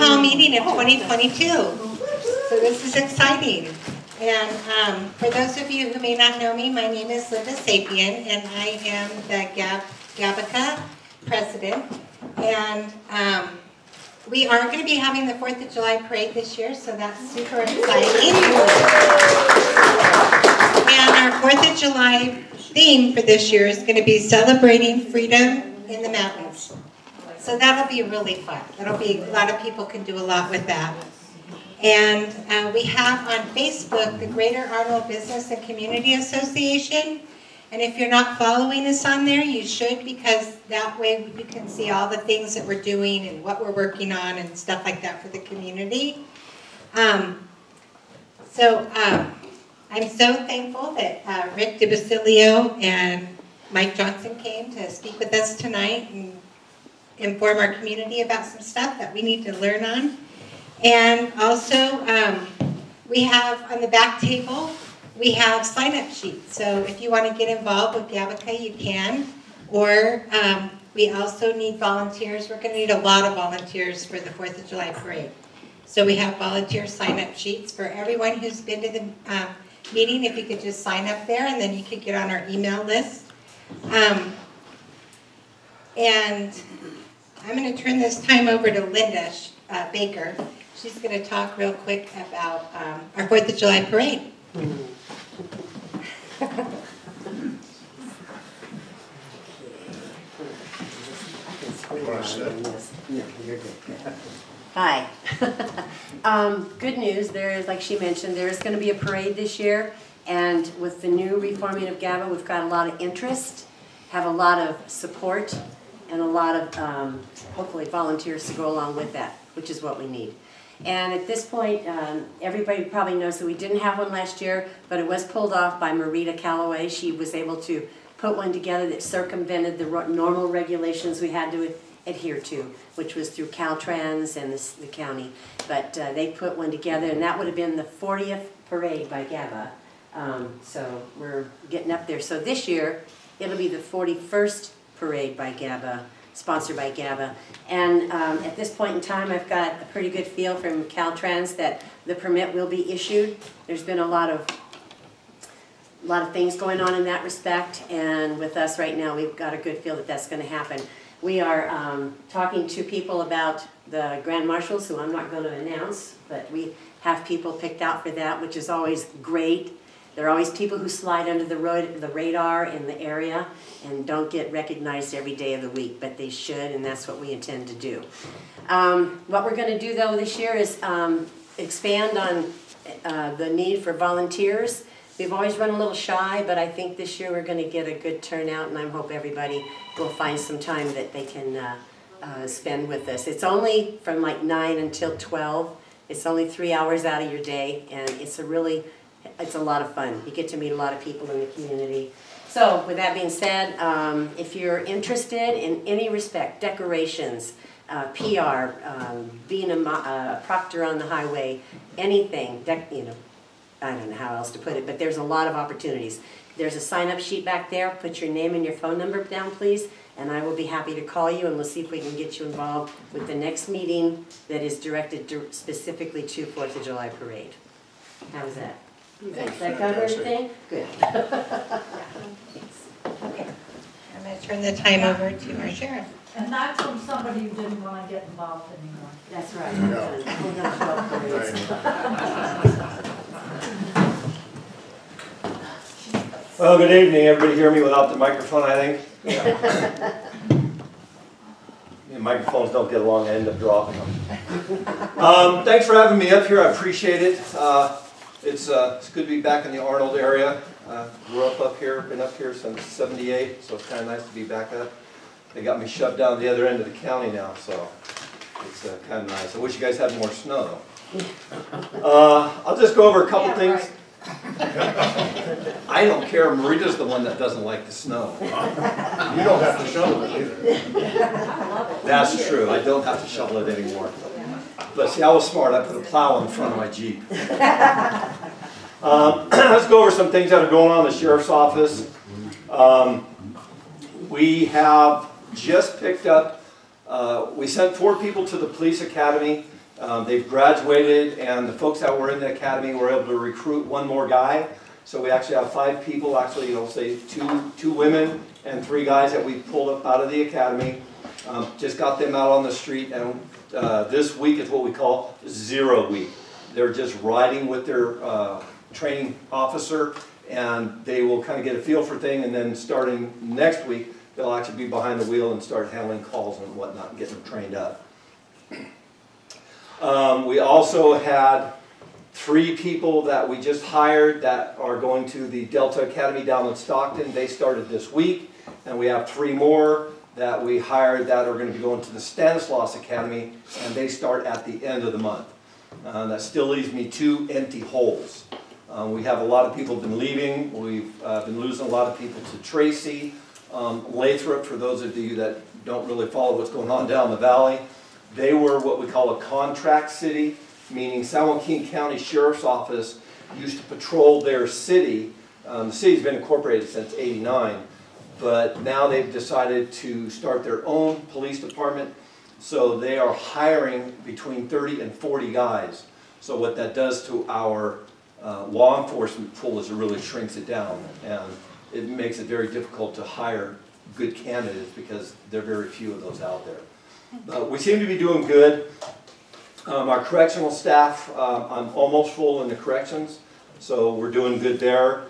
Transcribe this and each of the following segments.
hall meeting of 2022. So this is exciting. And for those of you who may not know me, my name is Linda Sapien, and I am the GABA president. And we are going to be having the 4th of July parade this year, so that's super exciting. And our 4th of July theme for this year is going to be celebrating freedom in the mountains. So that'll be really fun. That'll be, a lot of people can do a lot with that. And we have on Facebook the Greater Arnold Business and Community Association. And if you're not following us on there, you should, because that way you can see all the things that we're doing and what we're working on and stuff like that for the community. I'm so thankful that Rick DeBasilio and Mike Johnson came to speak with us tonight and inform our community about some stuff that we need to learn on. And also, we have on the back table, we have sign-up sheets. So if you want to get involved with GABA, you can. Or we also need volunteers. We're going to need a lot of volunteers for the 4th of July parade. So we have volunteer sign-up sheets for everyone who's been to the meeting. If you could just sign up there, and then you could get on our email list. And I'm going to turn this time over to Linda Baker. She's going to talk real quick about our 4th of July parade. Hi. Good news, there is, like she mentioned, there is going to be a parade this year, and with the new reforming of GABA, we've got a lot of interest, have a lot of support, and a lot of, hopefully, volunteers to go along with that, which is what we need. And at this point, everybody probably knows that we didn't have one last year, but it was pulled off by Marita Calloway. She was able to put one together that circumvented the normal regulations we had to adhere to, which was through Caltrans and the county. But they put one together, and that would have been the 40th parade by GABA. So we're getting up there. So this year, it'll be the 41st parade by GABA, sponsored by GABA. And at this point in time, I've got a pretty good feel from Caltrans that the permit will be issued. There's been a lot of things going on in that respect, and with us right now, we've got a good feel that that's going to happen. We are talking to people about the Grand Marshals, who I'm not going to announce, but we have people picked out for that, which is always great. There are always people who slide under the radar in the area and don't get recognized every day of the week, but they should, and that's what we intend to do. What we're going to do, though, this year is expand on the need for volunteers. We've always run a little shy, but I think this year we're going to get a good turnout, and I hope everybody will find some time that they can spend with us. It's only from like 9 until 12. It's only 3 hours out of your day, and it's a lot of fun. You get to meet a lot of people in the community. So with that being said, if you're interested in any respect, decorations, PR, being a proctor on the highway, anything, I don't know how else to put it, but there's a lot of opportunities. There's a sign-up sheet back there. Put your name and your phone number down, please, and I will be happy to call you, and we'll see if we can get you involved with the next meeting that is directed specifically to 4th of July Parade. How was that? Did that cover everything? Good. Okay. I'm going to turn the time over to our sheriff. And that's from somebody who didn't want to get involved anymore. That's right. Well, good evening. Everybody hear me without the microphone, I think? Yeah. Microphones don't get along, I end up dropping them. Thanks for having me up here. I appreciate it. It's good to be back in the Arnold area. Grew up here, been up here since '78, so it's kind of nice to be back up. They got me shoved down the other end of the county now, so it's kind of nice. I wish you guys had more snow. I'll just go over a couple things. Right. I don't care. Marita's the one that doesn't like the snow. You don't have to shovel it either. That's true. I don't have to shovel it anymore. But see, I was smart. I put a plow in front of my Jeep. Let's go over some things that are going on in the sheriff's office. We have just picked up, we sent 4 people to the police academy They've graduated, and the folks that were in the academy were able to recruit one more guy. So we actually have 5 people, actually, say two women and 3 guys that we pulled up out of the academy. Just got them out on the street, and this week is what we call 0 week. They're just riding with their training officer, and they will kind of get a feel for things, and then starting next week, they'll actually be behind the wheel and start handling calls and whatnot and getting them trained up. We also had 3 people that we just hired that are going to the Delta Academy down in Stockton. They started this week, and we have 3 more that we hired that are going to be going to the Stanislaus Academy, and they start at the end of the month. That still leaves me 2 empty holes. We have a lot of people been leaving. We've been losing a lot of people to Tracy. Lathrop, for those of you that don't really follow what's going on down the valley, they were what we call a contract city, meaning San Joaquin County Sheriff's Office used to patrol their city. The city's been incorporated since '89, but now they've decided to start their own police department, so they are hiring between 30 and 40 guys. So what that does to our law enforcement pool is it really shrinks it down, and it makes it very difficult to hire good candidates because there are very few of those out there. But we seem to be doing good. Our correctional staff, I'm almost full in the corrections, so we're doing good there.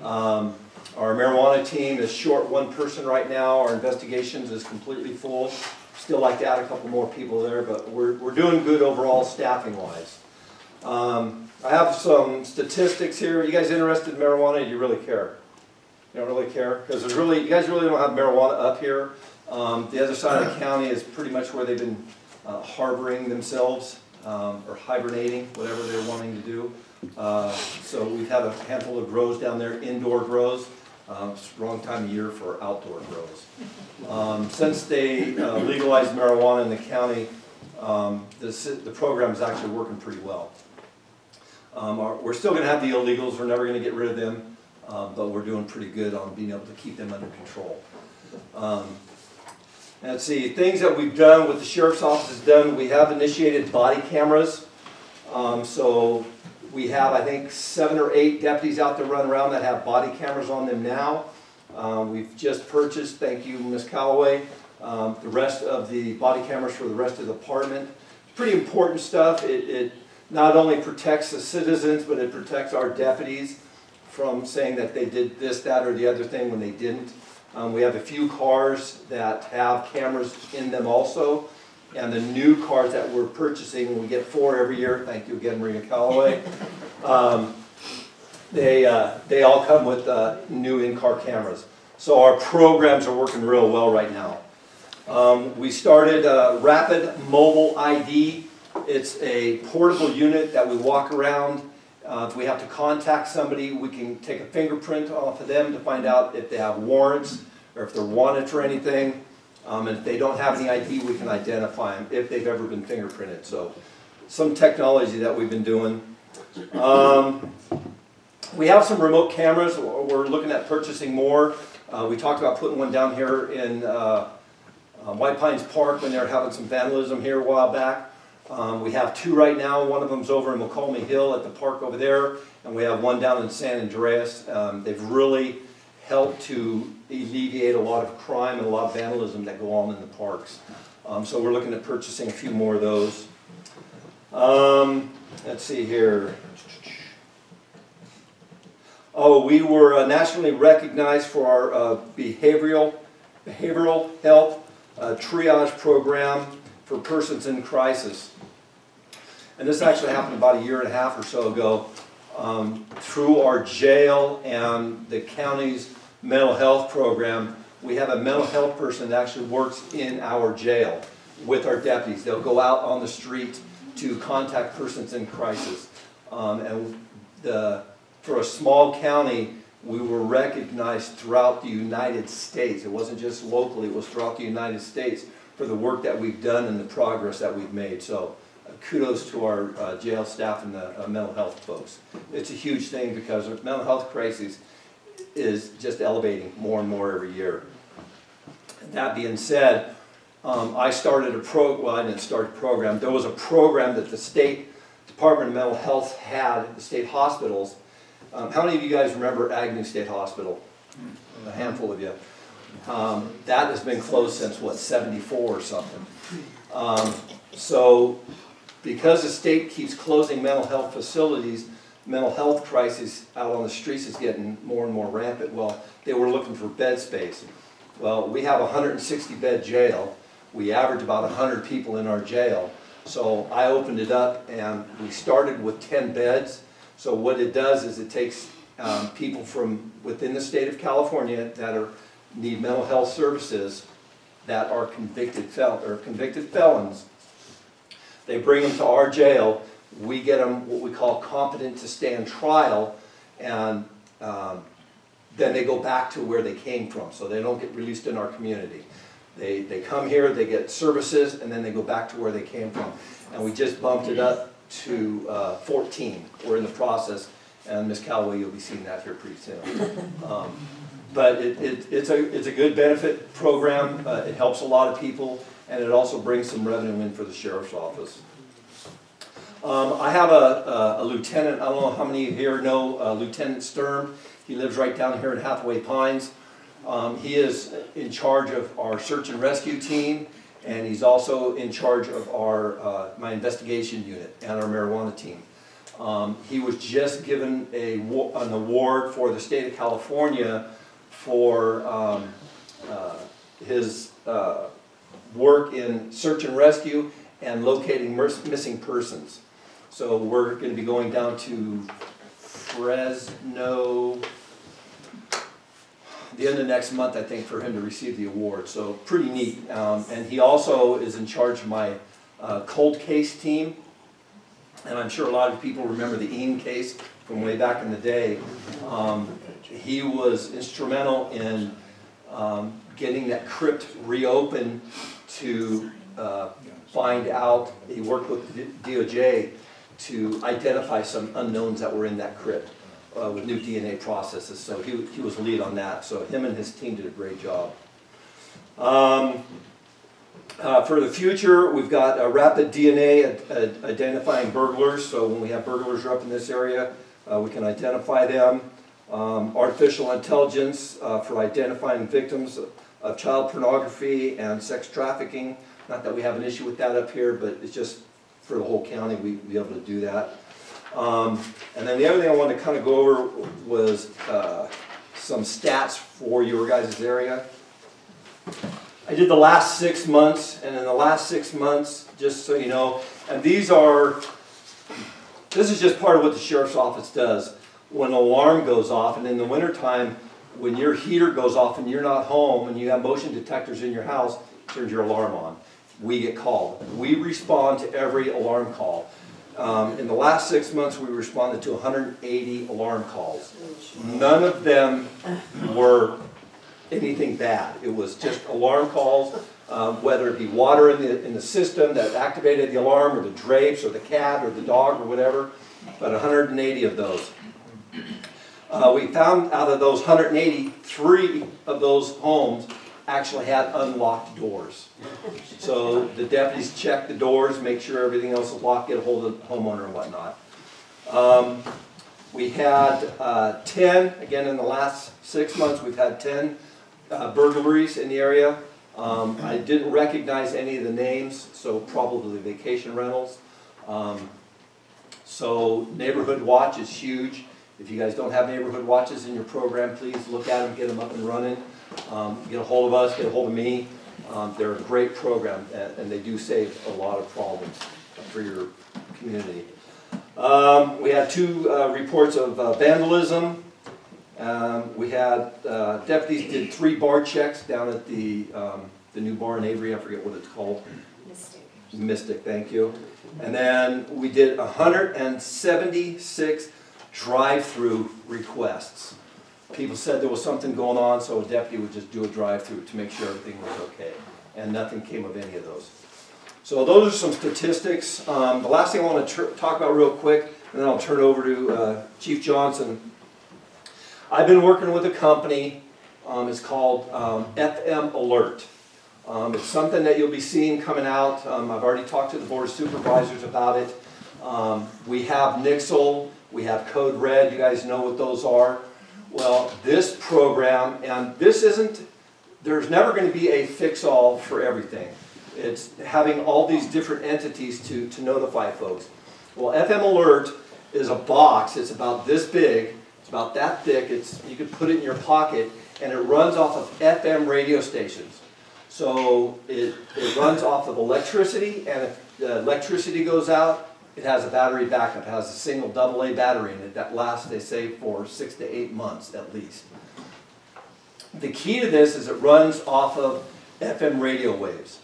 Our marijuana team is short 1 person right now. Our investigations is completely full. Still like to add a couple more people there, but we're doing good overall staffing-wise. I have some statistics here. Are you guys interested in marijuana, or do you really care? You don't really care? Because you guys really don't have marijuana up here. The other side of the county is pretty much where they've been harboring themselves, or hibernating, whatever they're wanting to do. So we've had a handful of grows down there, indoor grows. It's the wrong time of year for outdoor grows. Since they legalized marijuana in the county, the program is actually working pretty well. We're still going to have the illegals. We're never going to get rid of them, but we're doing pretty good on being able to keep them under control. Let's see, things that we've done, what the Sheriff's Office has done, we have initiated body cameras. So we have, I think, 7 or 8 deputies out there running around that have body cameras on them now. We've just purchased, thank you, Ms. Calloway, the rest of the body cameras for the rest of the department. It's pretty important stuff. It not only protects the citizens, but it protects our deputies from saying that they did this, that, or the other thing when they didn't. We have a few cars that have cameras in them also, and the new cars that we're purchasing, we get 4 every year, thank you again, Marina Calloway, they all come with new in-car cameras. So our programs are working real well right now. We started Rapid Mobile ID. It's a portable unit that we walk around. If we have to contact somebody, we can take a fingerprint off of them to find out if they have warrants or if they're wanted for anything. And if they don't have any ID, we can identify them if they've ever been fingerprinted. So some technology that we've been doing. We have some remote cameras. We're looking at purchasing more. We talked about putting one down here in White Pines Park when they were having some vandalism here a while back. We have 2 right now. One of them's over in McColmy Hill at the park over there, and we have one down in San Andreas. They've really helped to alleviate a lot of crime and a lot of vandalism that go on in the parks. So we're looking at purchasing a few more of those. Let's see here. Oh, we were nationally recognized for our behavioral health triage program for persons in crisis. And this actually happened about 1.5 years or so ago. Through our jail and the county's mental health program, we have a mental health person that actually works in our jail with our deputies. They'll go out on the street to contact persons in crisis. For a small county, we were recognized throughout the United States. It wasn't just locally, it was throughout the United States for the work that we've done and the progress that we've made. So kudos to our jail staff and the mental health folks. It's a huge thing because the mental health crisis is just elevating more and more every year. That being said, I started well, I didn't start a program. There was a program that the State Department of Mental Health had at the state hospitals. How many of you guys remember Agnew State Hospital? A handful of you. That has been closed since, what, 74 or something. So because the state keeps closing mental health facilities, mental health crisis out on the streets is getting more and more rampant. Well, they were looking for bed space. Well, we have a 160-bed jail. We average about 100 people in our jail. So I opened it up, and we started with 10 beds. So what it does is it takes people from within the state of California that need mental health services that are convicted felons. They bring them to our jail. We get them what we call competent to stand trial, and then they go back to where they came from, so they don't get released in our community. They come here, they get services, and then they go back to where they came from. And we just bumped it up to 14. We're in the process, and Ms. Calloway, you'll be seeing that here pretty soon. But it's a good benefit program. It helps a lot of people, and it also brings some revenue in for the sheriff's office. I have a lieutenant. I don't know how many of you here know Lieutenant Sturm. He lives right down here in Hathaway Pines. He is in charge of our search and rescue team, and he's also in charge of our my investigation unit and our marijuana team. He was just given an award for the state of California for his work in search and rescue and locating missing persons. So we're going to be going down to Fresno the end of next month, I think, for him to receive the award. So pretty neat. And he also is in charge of my cold case team. And I'm sure a lot of people remember the Ean case from way back in the day. He was instrumental in getting that crypt reopened to find out. He worked with the DOJ to identify some unknowns that were in that crypt with new DNA processes. So he was lead on that. So him and his team did a great job. For the future, we've got rapid DNA at identifying burglars. So when we have burglars up in this area, we can identify them. Artificial intelligence for identifying victims of child pornography and sex trafficking. Not that we have an issue with that up here, but it's just for the whole county we'd be able to do that. And then the other thing I wanted to kind of go over was some stats for your guys' area. I did the last 6 months, and in the last 6 months, just so you know, and this is just part of what the sheriff's office does. When an alarm goes off, and in the wintertime, when your heater goes off and you're not home and you have motion detectors in your house, turns your alarm on. We get called. We respond to every alarm call. In the last 6 months, we responded to 180 alarm calls. None of them were anything bad. It was just alarm calls, whether it be water in the system that activated the alarm, or the drapes, or the cat, or the dog, or whatever. But 180 of those. We found out of those 180, 3 of those homes actually had unlocked doors. So the deputies check the doors, make sure everything else is locked, get a hold of the homeowner and whatnot. We had 10, again in the last 6 months, we've had 10 burglaries in the area. I didn't recognize any of the names, so probably vacation rentals. So neighborhood watch is huge. If you guys don't have neighborhood watches in your program, please look at them, get them up and running. Get a hold of us, get a hold of me. They're a great program, and they do save a lot of problems for your community. We had 2 reports of vandalism. We had deputies did 3 bar checks down at the new bar in Avery. I forget what it's called. Mystic, thank you. And then we did 176 drive-through requests. People said there was something going on, so a deputy would just do a drive-through to make sure everything was okay. And nothing came of any of those. So those are some statistics. The last thing I want to talk about real quick, and then I'll turn it over to Chief Johnson. I've been working with a company. It's called FM Alert. It's something that you'll be seeing coming out. I've already talked to the Board of Supervisors about it. We have Nixle, we have Code Red, you guys know what those are. Well, this program, and this isn't, there's never going to be a fix-all for everything. It's having all these different entities to notify folks. Well, FM Alert is a box, it's about this big, it's about that thick, you could put it in your pocket, and it runs off of FM radio stations. So it runs off of electricity, and if the electricity goes out, it has a battery backup. It has a single AA battery in it that lasts, they say, for 6 to 8 months at least. The key to this is it runs off of FM radio waves.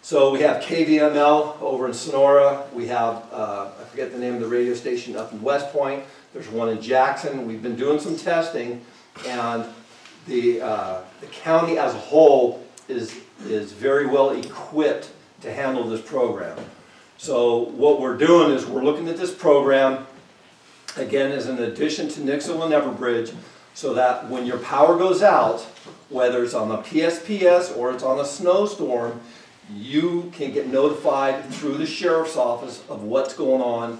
So we have KVML over in Sonora. We have, I forget the name of the radio station up in West Point. There's one in Jackson. We've been doing some testing, and the county as a whole is very well equipped to handle this program. So what we're doing is we're looking at this program, again, as an addition to Nixle and Everbridge, so that when your power goes out, whether it's on the PSPS or it's on a snowstorm, you can get notified through the sheriff's office of what's going on,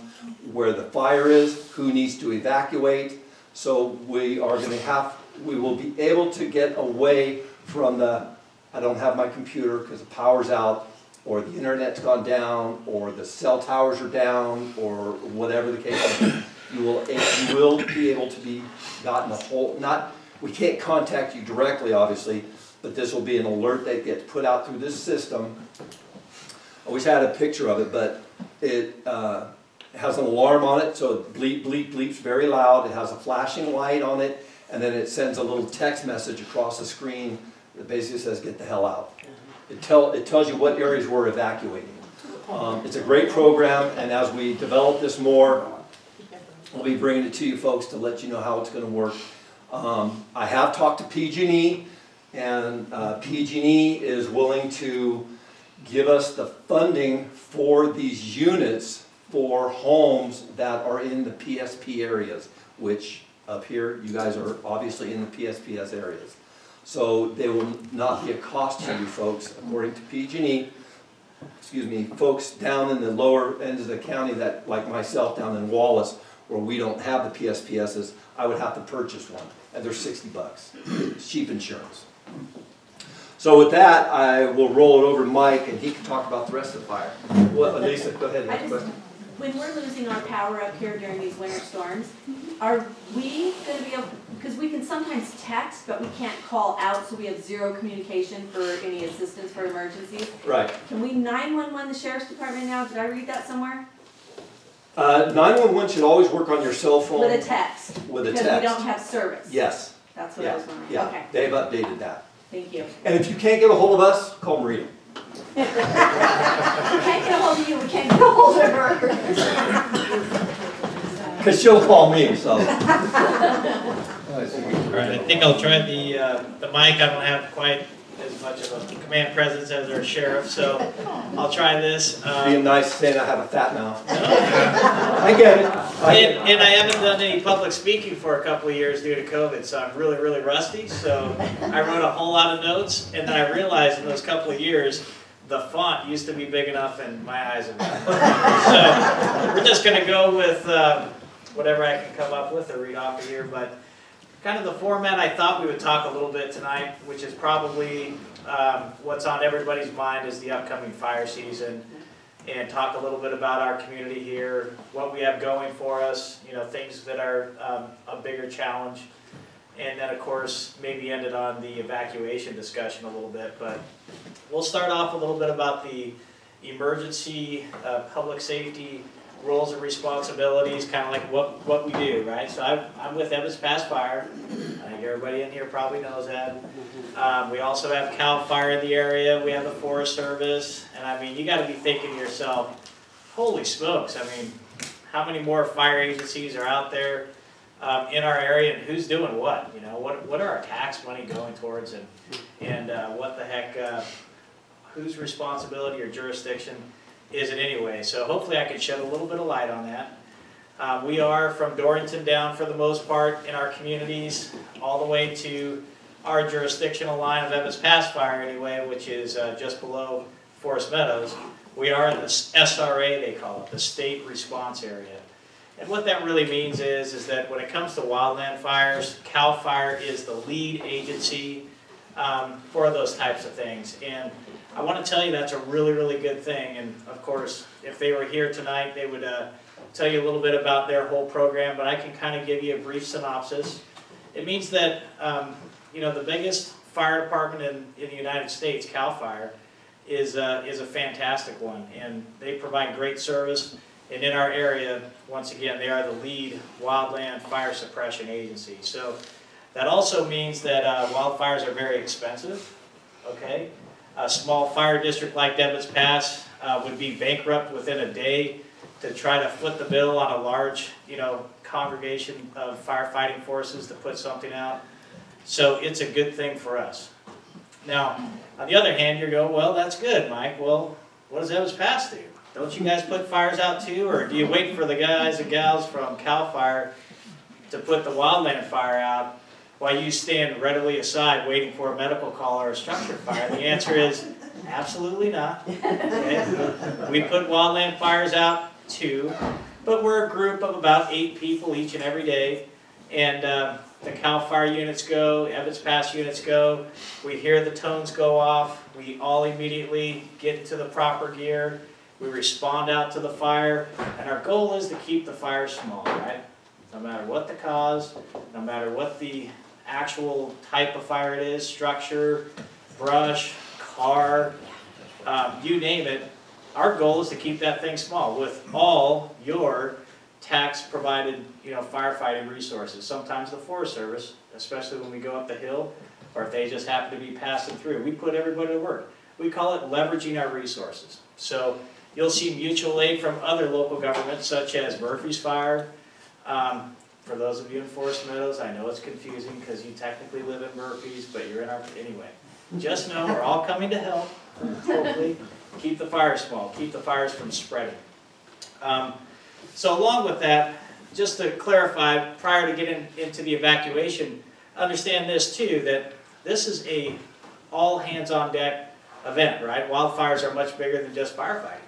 where the fire is, who needs to evacuate. So we will be able to get away from the, I don't have my computer because the power's out, or the internet's gone down, or the cell towers are down, or whatever the case may be. You will be able to be gotten a whole, we can't contact you directly, obviously, but this will be an alert that gets put out through this system. I wish I had a picture of it, but it has an alarm on it, so it bleeps very loud. It has a flashing light on it, and then it sends a little text message across the screen that basically says, get the hell out. It tells you what areas we're evacuating. It's a great program, and as we develop this more, I'll be bringing it to you folks to let you know how it's going to work. I have talked to PG&E, and PG&E is willing to give us the funding for these units for homes that are in the PSP areas, which up here, you guys are obviously in the PSPS areas. So they will not be a cost to you folks, according to PG&E. Excuse me, folks down in the lower ends of the county that, like myself, down in Wallace, where we don't have the PSPSs, I would have to purchase one, and they're $60. It's cheap insurance. So with that, I will roll it over to Mike, and he can talk about the rest of the fire. Well, Lisa, go ahead. When we're losing our power up here during these winter storms, are we going to be able, because we can sometimes text, but we can't call out, so we have zero communication for any assistance for emergencies. Right. Can we 911 the Sheriff's Department now? Did I read that somewhere? 911 should always work on your cell phone. With a text. With a because text. we don't have service. Yes. That's what I was wondering. Yeah. Okay. They've updated that. Thank you. And if you can't get a hold of us, call Maria. We can't get a hold of you, we can't get a hold of her. Because she'll call me, so. All right, I think I'll try the mic. I don't have quite as much of a command presence as our sheriff, so I'll try this. Being nice saying I have a fat mouth. I get it. And I haven't done any public speaking for a couple of years due to COVID, so I'm really, really rusty. So I wrote a whole lot of notes, and then I realized in those couple of years, the font used to be big enough and my eyes are bad. So we're just going to go with whatever I can come up with or read off of here. But kind of the format I thought we would talk a little bit tonight, which is probably what's on everybody's mind is the upcoming fire season, and talk a little bit about our community here, what we have going for us, you know, things that are a bigger challenge. And then, of course, maybe end it on the evacuation discussion a little bit. But we'll start off a little bit about the emergency public safety roles and responsibilities, kind of like what we do, right? So I'm with Evans Pass Fire. I think everybody in here probably knows that. We also have CAL FIRE in the area. We have the Forest Service. And I mean, you got to be thinking to yourself, holy smokes, I mean, how many more fire agencies are out there in our area, and who's doing what? You know, what are our tax money going towards, and what the heck, whose responsibility or jurisdiction is it anyway? So hopefully I can shed a little bit of light on that. We are from Dorrington down for the most part in our communities, all the way to our jurisdictional line of Evans Pass Fire anyway, which is just below Forest Meadows, we are in the SRA, they call it, the State Response Area. And what that really means is that when it comes to wildland fires, CAL FIRE is the lead agency for those types of things. And I want to tell you that's a really, really good thing. And of course, if they were here tonight, they would tell you a little bit about their whole program, but I can kind of give you a brief synopsis. It means that, you know, the biggest fire department in the United States, CAL FIRE, is a fantastic one. And they provide great service. And in our area, once again, they are the lead wildland fire suppression agency. So that also means that wildfires are very expensive, okay? A small fire district like Evans Pass would be bankrupt within a day to try to foot the bill on a large, you know, congregation of firefighting forces to put something out. So it's a good thing for us. Now, on the other hand, you go, well, that's good, Mike. Well, what does Evans Pass do? Don't you guys put fires out too, or do you wait for the guys and gals from CAL FIRE to put the wildland fire out while you stand readily aside waiting for a medical call or a structure fire? The answer is absolutely not. Okay? We put wildland fires out too, but we're a group of about 8 people each and every day, and the CAL FIRE units go, Evans Pass units go, we hear the tones go off, we all immediately get into the proper gear. We respond out to the fire, and our goal is to keep the fire small, right? No matter what the cause, no matter what the actual type of fire it is, structure, brush, car, you name it, our goal is to keep that thing small with all your tax-provided, you know, firefighting resources. Sometimes the Forest Service, especially when we go up the hill, or if they just happen to be passing through, we put everybody to work. We call it leveraging our resources. So you'll see mutual aid from other local governments, such as Murphy's Fire. For those of you in Forest Meadows, I know it's confusing because you technically live in Murphy's, but you're in our, anyway. Just know we're all coming to help, hopefully. Keep the fires small, keep the fires from spreading. So along with that, just to clarify, prior to getting into the evacuation, understand this too, that this is a all hands on deck event, right? Wildfires are much bigger than just firefighting.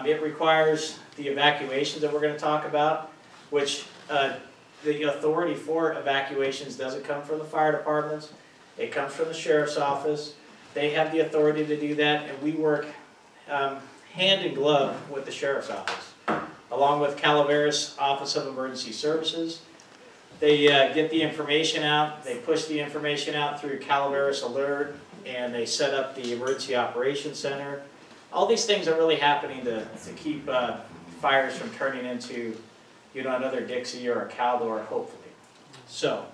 It requires the evacuations that we're going to talk about, which the authority for evacuations doesn't come from the fire departments. It comes from the sheriff's office. They have the authority to do that, and we work hand in glove with the sheriff's office, along with Calaveras Office of Emergency Services. They get the information out, they push the information out through Calaveras Alert, and they set up the Emergency Operations Center. All these things are really happening to keep fires from turning into, you know, another Dixie or a Caldor, hopefully. So,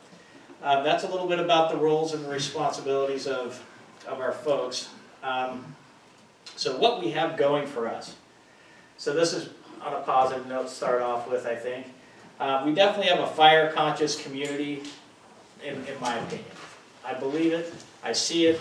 that's a little bit about the roles and responsibilities of our folks. So what we have going for us. So this is on a positive note to start off with, I think. We definitely have a fire-conscious community, in my opinion. I believe it. I see it.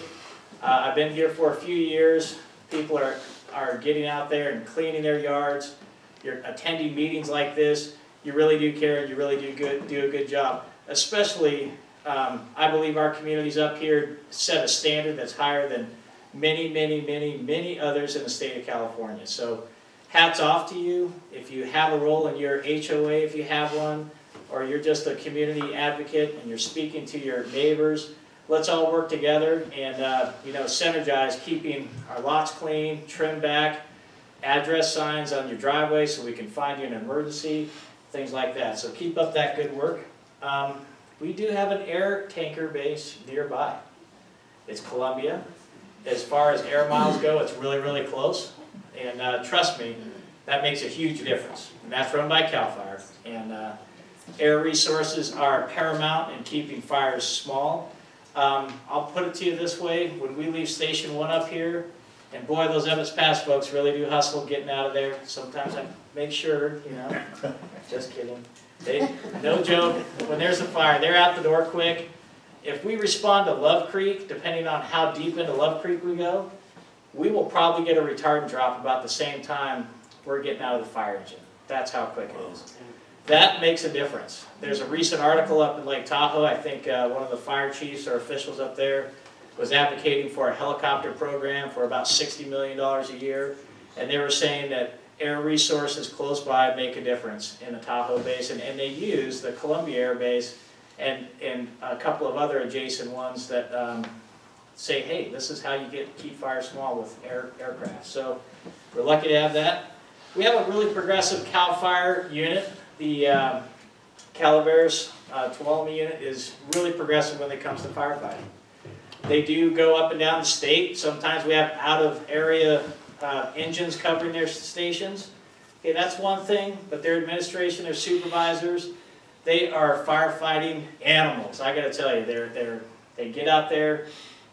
I've been here for a few years. People are getting out there and cleaning their yards. You're attending meetings like this. You really do care, and you really do a good job. Especially, I believe our communities up here set a standard that's higher than many others in the state of California. So hats off to you. If you have a role in your HOA, if you have one, or you're just a community advocate and you're speaking to your neighbors, let's all work together and you know, synergize keeping our lots clean, trimmed back, address signs on your driveway so we can find you in an emergency, things like that. So keep up that good work. We do have an air tanker base nearby. It's Columbia. As far as air miles go, it's really close. And trust me, that makes a huge difference. And that's run by CAL FIRE. And air resources are paramount in keeping fires small. I'll put it to you this way. When we leave Station 1 up here, and boy, those Evans Pass folks really do hustle getting out of there. Sometimes I make sure, you know, just kidding. No joke, when there's a fire, they're out the door quick. If we respond to Love Creek, depending on how deep into Love Creek we go, we will probably get a retardant drop about the same time we're getting out of the fire engine. That's how quick it is. that makes a difference. There's a recent article up in Lake Tahoe. I think one of the fire chiefs or officials up there was advocating for a helicopter program for about $60 million a year. And they were saying that air resources close by make a difference in the Tahoe Basin. And they use the Columbia Air Base and a couple of other adjacent ones that say, hey, this is how you keep fire small with aircraft. So we're lucky to have that. We have a really progressive CAL FIRE unit. The Calaveras Tuolumne unit is really progressive when it comes to firefighting. They do go up and down the state. Sometimes we have out-of-area engines covering their stations. Okay, that's one thing, but their administration, their supervisors, they are firefighting animals. I got to tell you, they get out there,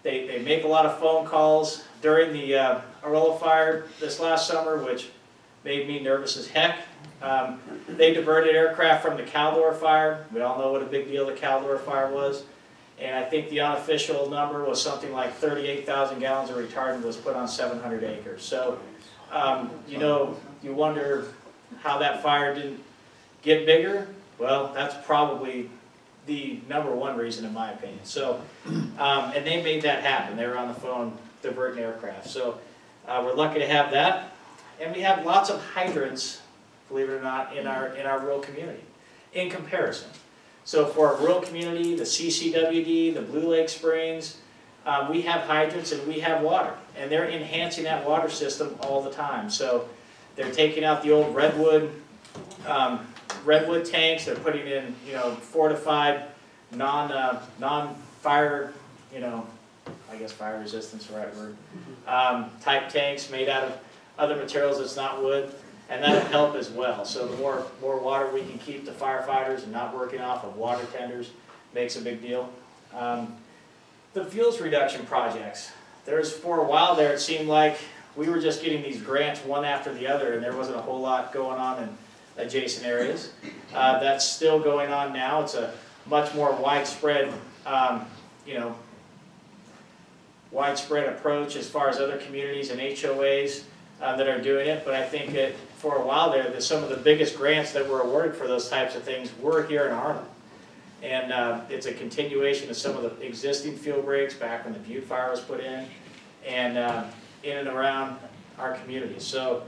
they make a lot of phone calls. During the Aurora fire this last summer, which made me nervous as heck, they diverted aircraft from the Caldor fire. We all know what a big deal the Caldor fire was. And I think the unofficial number was something like 38,000 gallons of retardant was put on 700 acres. So, you know, you wonder how that fire didn't get bigger. Well, that's probably the #1 reason in my opinion. So, and they made that happen. They were on the phone diverting aircraft. So we're lucky to have that. And we have lots of hydrants, believe it or not, in our rural community in comparison. So for a rural community, the CCWD, the Blue Lake Springs, we have hydrants and we have water. And they're enhancing that water system all the time. So they're taking out the old redwood tanks. They're putting in, you know, fortified, non-fire, you know, I guess fire resistance is the right word, type tanks made out of other materials that's not wood. And that'll help as well. So the more water we can keep the firefighters and not working off of water tenders makes a big deal. The fuels reduction projects. For a while there, it seemed like we were just getting these grants one after the other, and there wasn't a whole lot going on in adjacent areas. That's still going on now. It's a much more widespread, you know, widespread approach as far as other communities and HOAs that are doing it. But I think that for a while there, that some of the biggest grants that were awarded for those types of things were here in Arnold. And it's a continuation of some of the existing fuel breaks back when the Butte fire was put in and around our community. So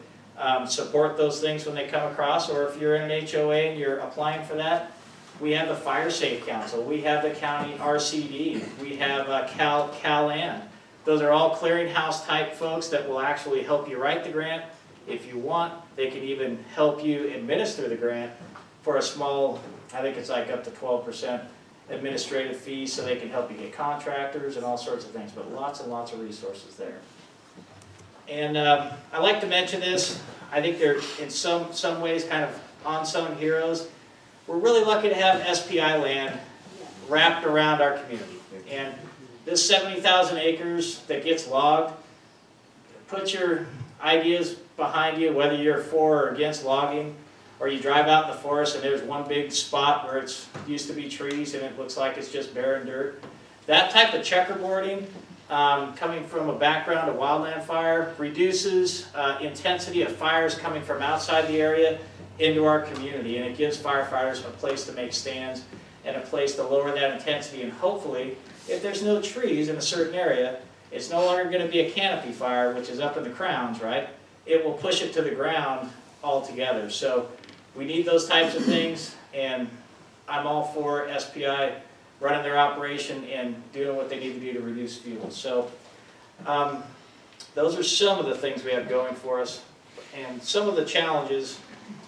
support those things when they come across, or if you're in an HOA and you're applying for that, we have the Fire Safe Council, we have the county RCD, we have CalAnd. Those are all clearinghouse type folks that will actually help you write the grant. If you want, they can even help you administer the grant for a small, I think it's like up to 12% administrative fee, so they can help you get contractors and all sorts of things, but lots and lots of resources there. And I like to mention this. I think they're in some ways kind of unsung heroes. We're really lucky to have SPI land wrapped around our community. And this 70,000 acres that gets logged, put your ideas behind you, whether you're for or against logging, or you drive out in the forest and there's one big spot where it used to be trees and it looks like it's just barren dirt. That type of checkerboarding, coming from a background of wildland fire, reduces intensity of fires coming from outside the area into our community, and it gives firefighters a place to make stands and a place to lower that intensity, and hopefully, if there's no trees in a certain area, it's no longer going to be a canopy fire, which is up in the crowns, right? It will push it to the ground altogether. So we need those types of things, and I'm all for SPI running their operation and doing what they need to do to reduce fuel. So those are some of the things we have going for us, and some of the challenges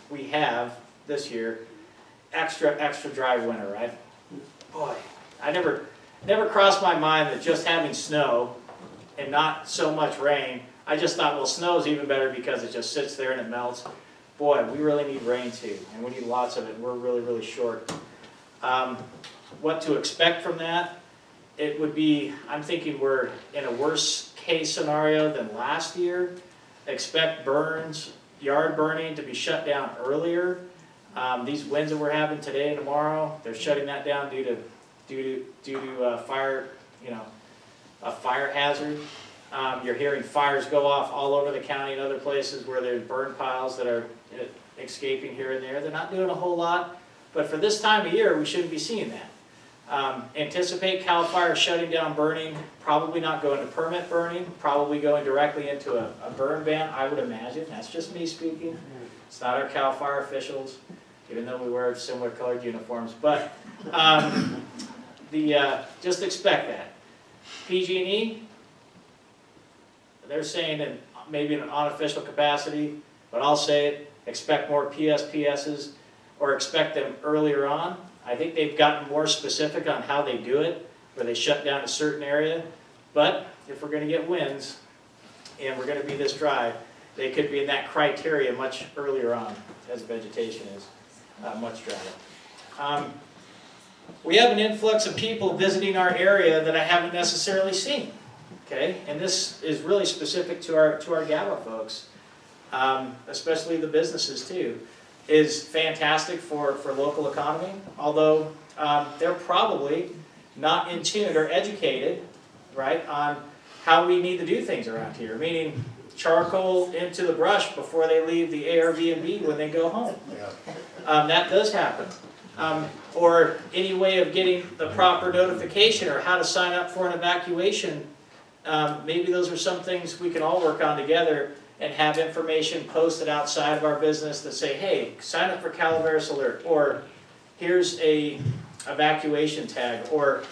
we have this year. Extra dry winter, right? Boy, I never crossed my mind that just having snow and not so much rain, I just thought, well, snow is even better because it just sits there and it melts. Boy, we really need rain too, and we need lots of it. We're really, really short. What to expect from that? It would be, I'm thinking we're in a worse case scenario than last year. Expect burns, yard burning to be shut down earlier. These winds that we're having today and tomorrow, they're shutting that down due to fire, you know, a fire hazard. You're hearing fires go off all over the county and other places where there's burn piles that are escaping here and there. They're not doing a whole lot, but for this time of year, we shouldn't be seeing that. Anticipate CAL FIRE shutting down burning, probably not going to permit burning, probably going directly into a burn ban, I would imagine. That's just me speaking. It's not our CAL FIRE officials, even though we wear similar colored uniforms. But just expect that. PG&E, they're saying in maybe in an unofficial capacity, but I'll say it, expect more PSPSs or expect them earlier on. I think they've gotten more specific on how they do it, where they shut down a certain area. But if we're going to get winds and we're going to be this dry, they could be in that criteria much earlier on, as vegetation is much drier. We have an influx of people visiting our area that I haven't necessarily seen. Okay, and this is really specific to our GABA folks, especially the businesses too. Is fantastic for local economy, although they're probably not in tune or educated, right, on how we need to do things around here, meaning charcoal into the brush before they leave the Airbnb when they go home. That does happen. Or any way of getting the proper notification or how to sign up for an evacuation. Maybe those are some things we can all work on together and have information posted outside of our business that say, hey, sign up for Calaveras Alert, or here's a evacuation tag, or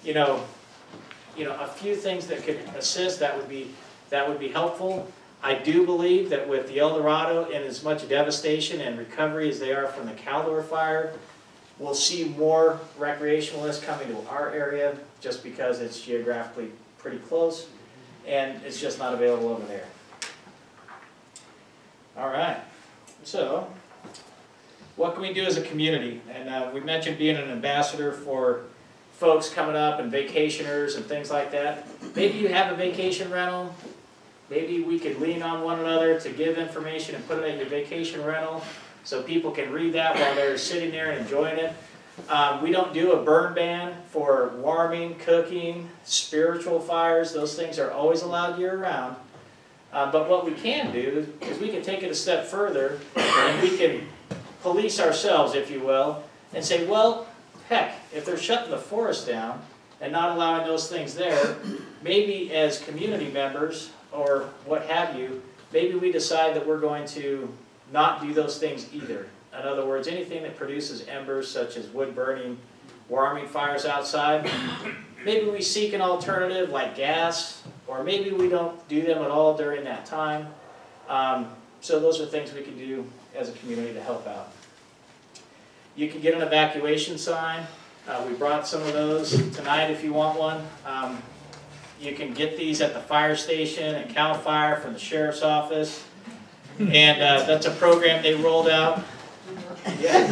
a few things that could assist. That would be helpful. I do believe that with the El Dorado and as much devastation and recovery as they are from the Caldor fire, we'll see more recreationalists coming to our area just because it's geographically pretty close and it's just not available over there. All right, so what can we do as a community? And we mentioned being an ambassador for folks coming up and vacationers and things like that. Maybe you have a vacation rental. Maybe we could lean on one another to give information and put it at your vacation rental so people can read that while they're sitting there and enjoying it. We don't do a burn ban for warming, cooking, spiritual fires. Those things are always allowed year-round. But what we can do is we can take it a step further and we can police ourselves, if you will, and say, well, heck, if they're shutting the forest down and not allowing those things there, maybe as community members or what have you, maybe we decide that we're going to not do those things either. In other words, anything that produces embers, such as wood burning, warming fires outside, maybe we seek an alternative like gas, or maybe we don't do them at all during that time. So those are things we can do as a community to help out. You can get an evacuation sign. We brought some of those tonight if you want one. You can get these at the fire station and CAL FIRE from the Sheriff's Office. And that's a program they rolled out. Yeah.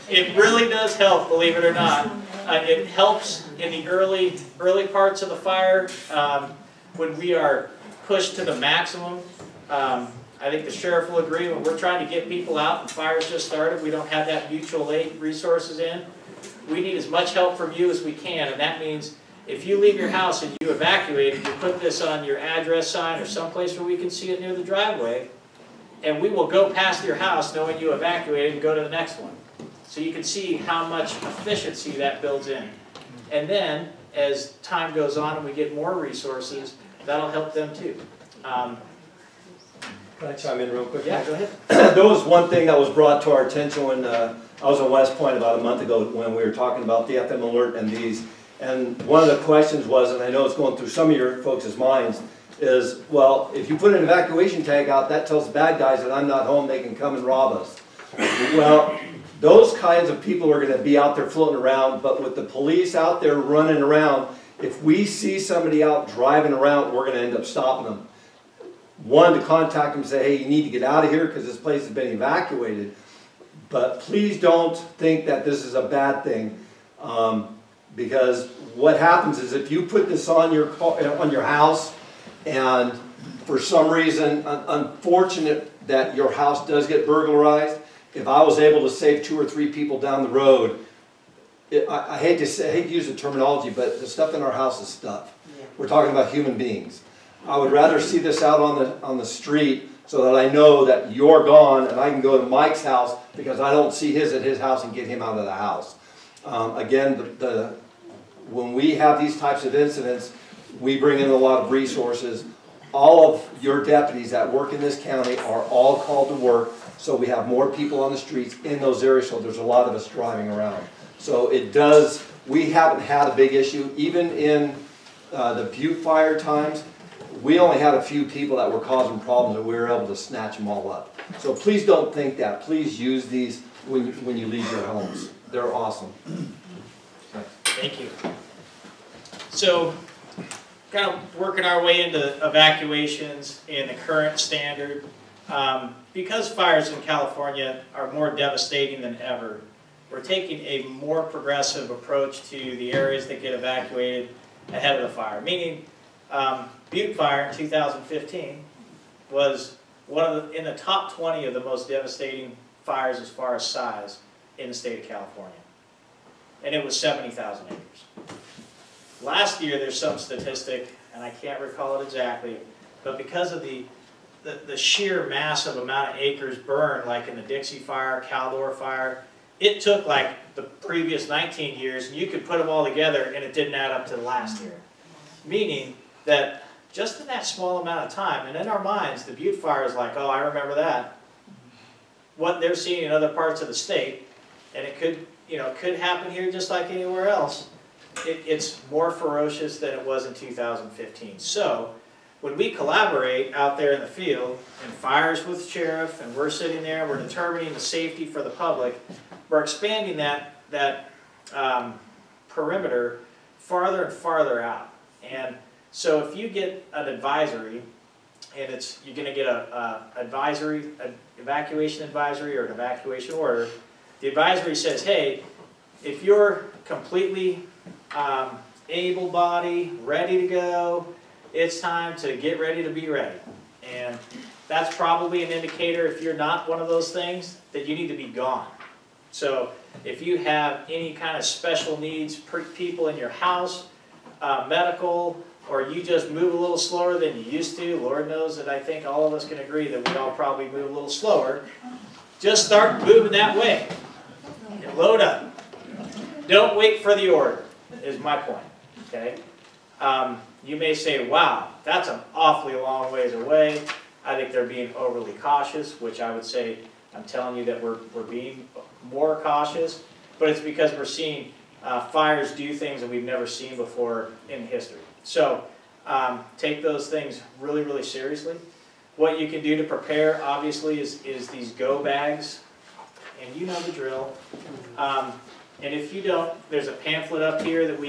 It really does help, believe it or not. It helps in the early parts of the fire when we are pushed to the maximum. I think the sheriff will agree when we're trying to get people out and fire's just started, we don't have that mutual aid resources in. We need as much help from you as we can, and that means if you leave your house and you evacuate, you put this on your address sign or someplace where we can see it near the driveway, and we will go past your house knowing you evacuated and go to the next one. So you can see how much efficiency that builds in. And then, as time goes on and we get more resources, that'll help them too. Can I chime in real quick? Yeah, go ahead. There was one thing that was brought to our attention when I was in West Point about a month ago when we were talking about the FM alert and these. And one of the questions was, and I know it's going through some of your folks' minds, is, well, if you put an evacuation tag out, that tells the bad guys that I'm not home, they can come and rob us. Well, those kinds of people are going to be out there floating around, but with the police out there running around, if we see somebody out driving around, we're going to end up stopping them. One, to contact them and say, hey, you need to get out of here because this place has been evacuated. But please don't think that this is a bad thing. Because what happens is if you put this on your house, and for some reason, unfortunate that your house does get burglarized, if I was able to save 2 or 3 people down the road, I hate to use the terminology, but the stuff in our house is stuff. Yeah. We're talking about human beings. I would rather see this out on the street so that I know that you're gone and I can go to Mike's house because I don't see his at his house and get him out of the house. Again, when we have these types of incidents, we bring in a lot of resources. All of your deputies that work in this county are all called to work, so we have more people on the streets in those areas, so there's a lot of us driving around. So it does, we haven't had a big issue, even in the Butte fire times, we only had a few people that were causing problems and we were able to snatch them all up. So please don't think that. Please use these when you leave your homes. They're awesome. Thank you. So, kind of working our way into evacuations in the current standard. Because fires in California are more devastating than ever, we're taking a more progressive approach to the areas that get evacuated ahead of the fire. Meaning, Butte Fire in 2015 was in the top 20 of the most devastating fires as far as size in the state of California. And it was 70,000 acres. Last year, there's some statistic, and I can't recall it exactly, but because of the sheer massive amount of acres burned, like in the Dixie Fire, Caldor Fire, it took like the previous 19 years, and you could put them all together, and it didn't add up to last year. Meaning that just in that small amount of time, and in our minds, the Butte Fire is like, oh, I remember that. What they're seeing in other parts of the state, and it could happen here just like anywhere else, it's more ferocious than it was in 2015. So, when we collaborate out there in the field, and fires with sheriff, and we're sitting there, we're determining the safety for the public, we're expanding that perimeter farther and farther out. And so if you get an advisory, and you're going to get an evacuation advisory or an evacuation order, the advisory says, hey, if you're completely able-bodied, ready to go, it's time to get ready to be ready. And that's probably an indicator, if you're not one of those things, that you need to be gone. So if you have any kind of special needs people in your house, medical, or you just move a little slower than you used to, Lord knows that I think all of us can agree that we all probably move a little slower, just start moving that way and load up. Don't wait for the order, is my point, okay? You may say, wow, that's an awfully long ways away. I think they're being overly cautious, which I would say, I'm telling you that we're being more cautious, but it's because we're seeing fires do things that we've never seen before in history. So take those things really, really seriously. What you can do to prepare, obviously, is these go bags, and you know the drill. And if you don't, there's a pamphlet up here that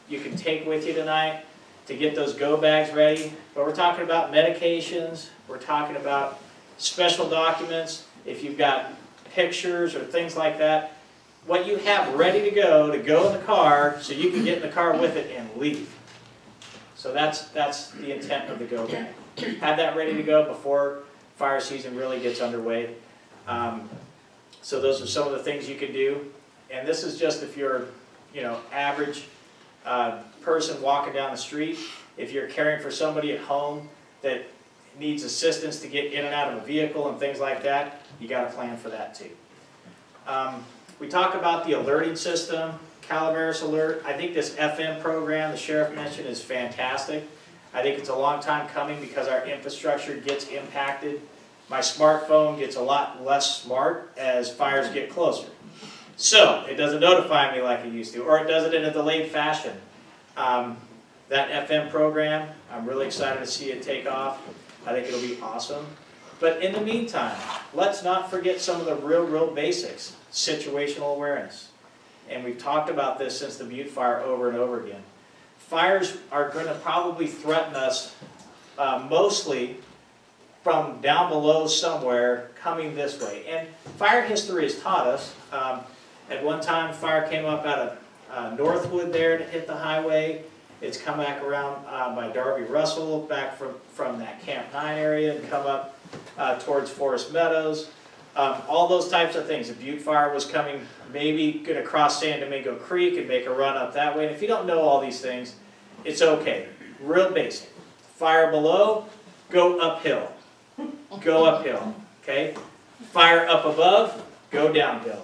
you can take with you tonight to get those go bags ready. But we're talking about medications, we're talking about special documents, if you've got pictures or things like that, what you have ready to go in the car so you can get in the car with it and leave. So that's the intent of the go bag. Have that ready to go before fire season really gets underway. So those are some of the things you can do. And this is just if you're, average person walking down the street. If you're caring for somebody at home that needs assistance to get in and out of a vehicle and things like that, you got to plan for that too. We talk about the alerting system, Calaveras Alert. I think this FM program the sheriff mentioned is fantastic. I think it's a long time coming because our infrastructure gets impacted. My smartphone gets a lot less smart as fires get closer. So, it doesn't notify me like it used to, or it does it in a delayed fashion. That FM program, I'm really excited to see it take off. I think it'll be awesome. But in the meantime, let's not forget some of the real basics. Situational awareness. And we've talked about this since the Butte Fire over and over again. Fires are going to probably threaten us mostly from down below somewhere coming this way. And fire history has taught us. At one time, fire came up out of Northwood there and it hit the highway. It's come back around by Darby Russell, back from that Camp 9 area and come up towards Forest Meadows. All those types of things. The Butte Fire was coming, maybe going to cross San Domingo Creek and make a run up that way. And if you don't know all these things, it's okay. Real basic. Fire below, go uphill. Go uphill, okay? Fire up above, go downhill.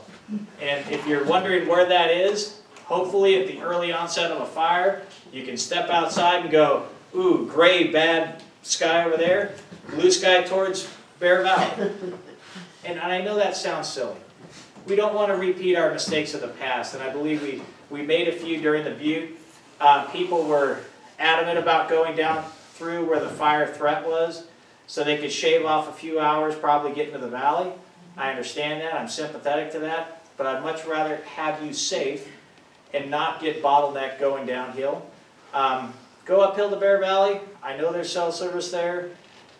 And if you're wondering where that is, hopefully at the early onset of a fire, you can step outside and go, ooh, gray, bad sky over there, blue sky towards Bear Valley. And I know that sounds silly. We don't want to repeat our mistakes of the past, and I believe we made a few during the Butte. People were adamant about going down through where the fire threat was, so they could shave off a few hours, probably get into the valley. I understand that, I'm sympathetic to that, but I'd much rather have you safe and not get bottlenecked going downhill. Go uphill to Bear Valley. I know there's cell service there,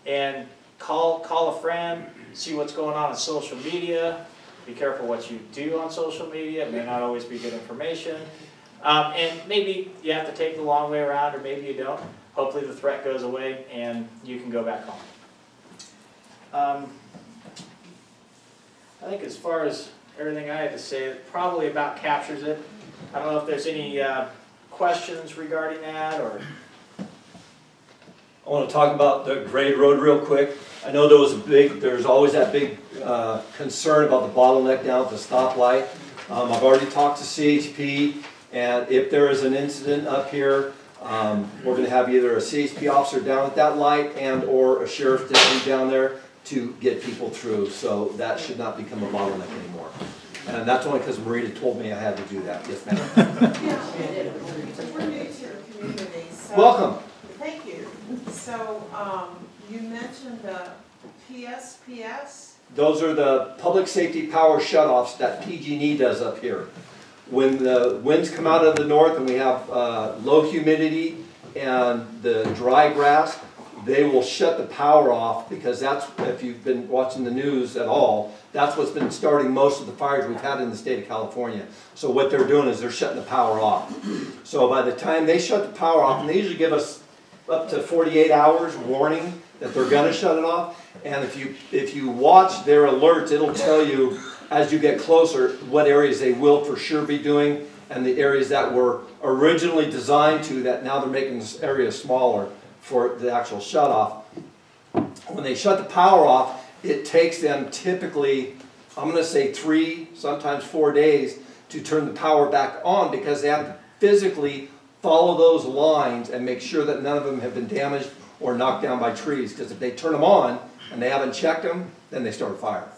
and call a friend, see what's going on social media. Be careful what you do on social media. It may not always be good information. And maybe you have to take the long way around, or maybe you don't. Hopefully the threat goes away and you can go back home. I think as far as everything I had to say, it probably about captures it. I don't know if there's any questions regarding that, or... I want to talk about the grade road real quick. I know there's always that big concern about the bottleneck down at the stoplight. I've already talked to CHP, and if there is an incident up here, we're going to have either a CHP officer down at that light and or a sheriff's deputy down there to get people through, so that should not become a bottleneck anymore. And that's only because Marita told me I had to do that. Yes, ma'am. We're new to the community, so. Welcome. Thank you. So, you mentioned the PSPS? Those are the public safety power shutoffs that PG&E does up here. When the winds come out of the north and we have low humidity and the dry grass, they will shut the power off, because that's, if you've been watching the news at all, that's what's been starting most of the fires we've had in the state of California. So what they're doing is they're shutting the power off. So by the time they shut the power off, and they usually give us up to 48 hours warning that they're going to shut it off. And if you watch their alerts, it'll tell you as you get closer what areas they will for sure be doing, and the areas that were originally designed to, that now they're making this area smaller for the actual shut off. When they shut the power off, it takes them typically, I'm going to say 3, sometimes 4 days to turn the power back on, because they have to physically follow those lines and make sure that none of them have been damaged or knocked down by trees. Because if they turn them on and they haven't checked them, then they start a fire.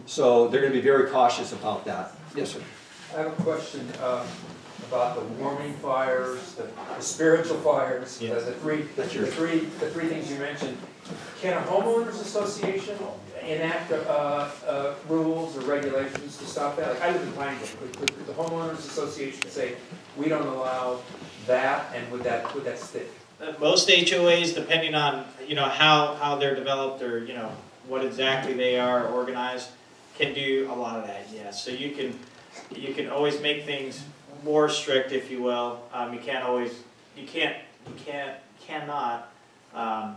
So they're going to be very cautious about that. Yes, sir. I have a question about the warming fires, the spiritual fires, Yes. the three things you mentioned. Can a homeowners association enact rules or regulations to stop that? Like, I live in Pineville. Could the homeowners association say we don't allow that, and would that stick? Most HOAs, depending on how they're developed, or what exactly they are organized, can do a lot of that. Yes, so you can always make things more strict, if you will. Cannot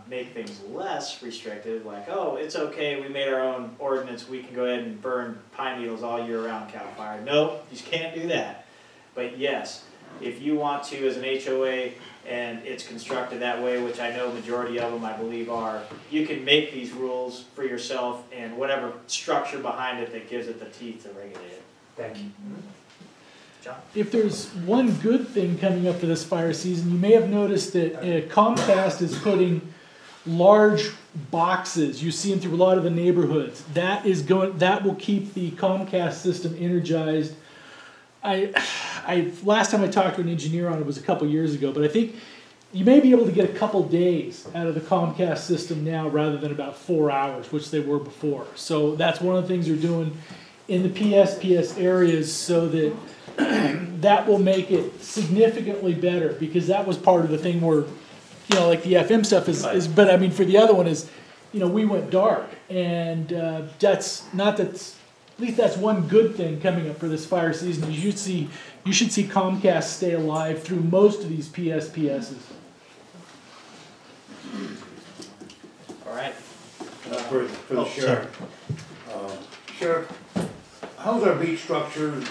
make things less restrictive. Like, oh, it's okay, we made our own ordinance, we can go ahead and burn pine needles all year round, Cal Fire. No, you can't do that. But yes, if you want to, as an HOA, and it's constructed that way, which I know majority of them I believe are, you can make these rules for yourself and whatever structure behind it that gives it the teeth to regulate it. Thank you. John? If there's one good thing coming up for this fire season, you may have noticed that Comcast is putting large boxes. You see them through a lot of the neighborhoods. That will keep the Comcast system energized. Last time I talked to an engineer on it was a couple years ago, but I think you may be able to get a couple days out of the Comcast system now rather than about 4 hours, which they were before. So that's one of the things they're doing in the PSPS areas, so that that will make it significantly better, because that was part of the thing where, like the FM stuff is but I mean, for the other one is, we went dark, and that's not that. At least that's one good thing coming up for this fire season. You should see Comcast stay alive through most of these PSPSs. All right. For the sheriff. Sheriff, how's our beat structure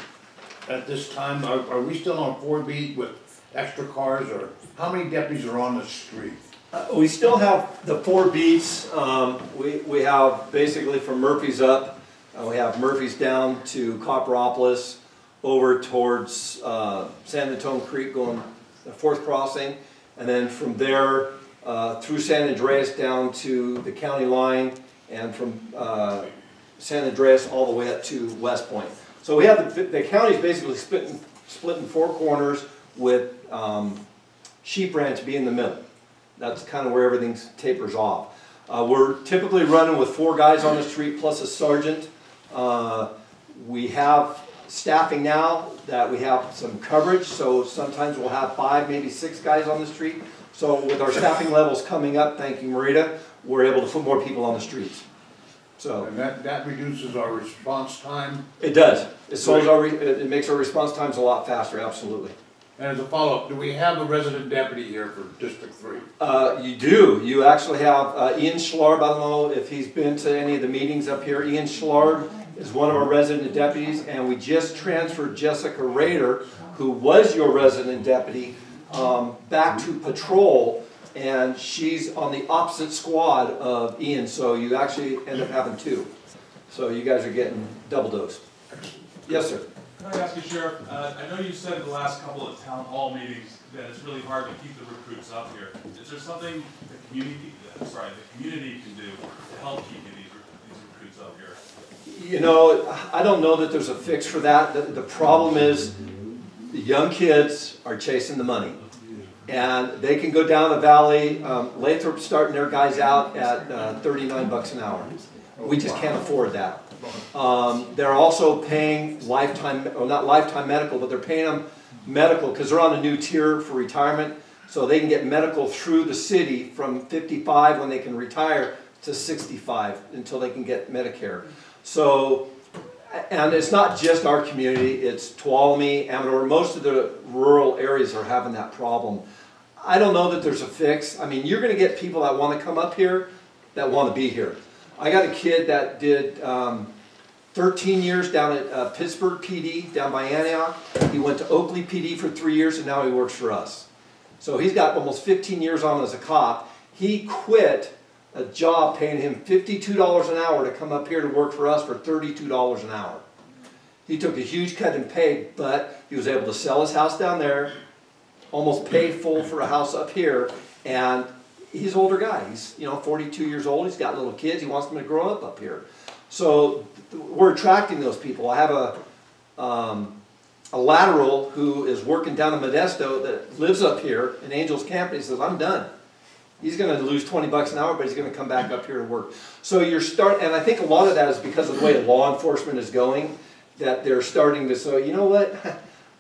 at this time? Are we still on 4 beat with extra cars, or how many deputies are on the street? We still have the 4 beats. We have basically from Murphy's up. We have Murphy's down to Copperopolis, over towards San Antonio Creek, going the 4th crossing, and then from there through San Andreas down to the county line, and from San Andreas all the way up to West Point. So we have the county's basically split in 4 corners with Sheep Ranch being the middle. That's kind of where everything tapers off. We're typically running with 4 guys on the street plus a sergeant. We have staffing now that we have some coverage, so sometimes we'll have 5, maybe 6 guys on the street. So with our staffing levels coming up, thank you Marita, we're able to put more people on the streets. So And that reduces our response time. it does. It makes our response times a lot faster, absolutely. And as a follow-up, do we have a resident deputy here for District 3? You do. You actually have Ian Schlarb. I don't know if he's been to any of the meetings up here. Ian Schlarb is one of our resident deputies, and we just transferred Jessica Rader, who was your resident deputy, back to patrol, and she's on the opposite squad of Ian, so you actually end up having 2. So you guys are getting double dose. Yes, sir. Can I ask you, Sheriff, I know you said in the last couple of town hall meetings that it's really hard to keep the recruits up here. Is there something the community can do to help keep these recruits up here? You know, I don't know that there's a fix for that. The problem is the young kids are chasing the money. And they can go down the valley. Lathrop's starting their guys out at 39 bucks an hour. We just can't afford that. They're also paying lifetime, or not lifetime medical, but they're paying them medical because they're on a new tier for retirement. So they can get medical through the city from 55 when they can retire to 65 until they can get Medicare. So, and it's not just our community, it's Tuolumne, Amador, most of the rural areas are having that problem. I don't know that there's a fix. I mean, you're going to get people that want to come up here that want to be here. I got a kid that did 13 years down at Pittsburgh PD, down by Antioch. He went to Oakley PD for 3 years, and now he works for us. So he's got almost 15 years on as a cop. He quit a job paying him $52 an hour to come up here to work for us for $32 an hour. He took a huge cut in pay, but he was able to sell his house down there, almost pay full for a house up here, and he's an older guy. He's 42 years old. He's got little kids. He wants them to grow up here. So we're attracting those people. I have a lateral who is working down in Modesto that lives up here in Angels Camp, and he says, I'm done. He's going to lose 20 bucks an hour, but he's going to come back up here to work. So and I think a lot of that is because of the way law enforcement is going, that they're starting to say, you know what,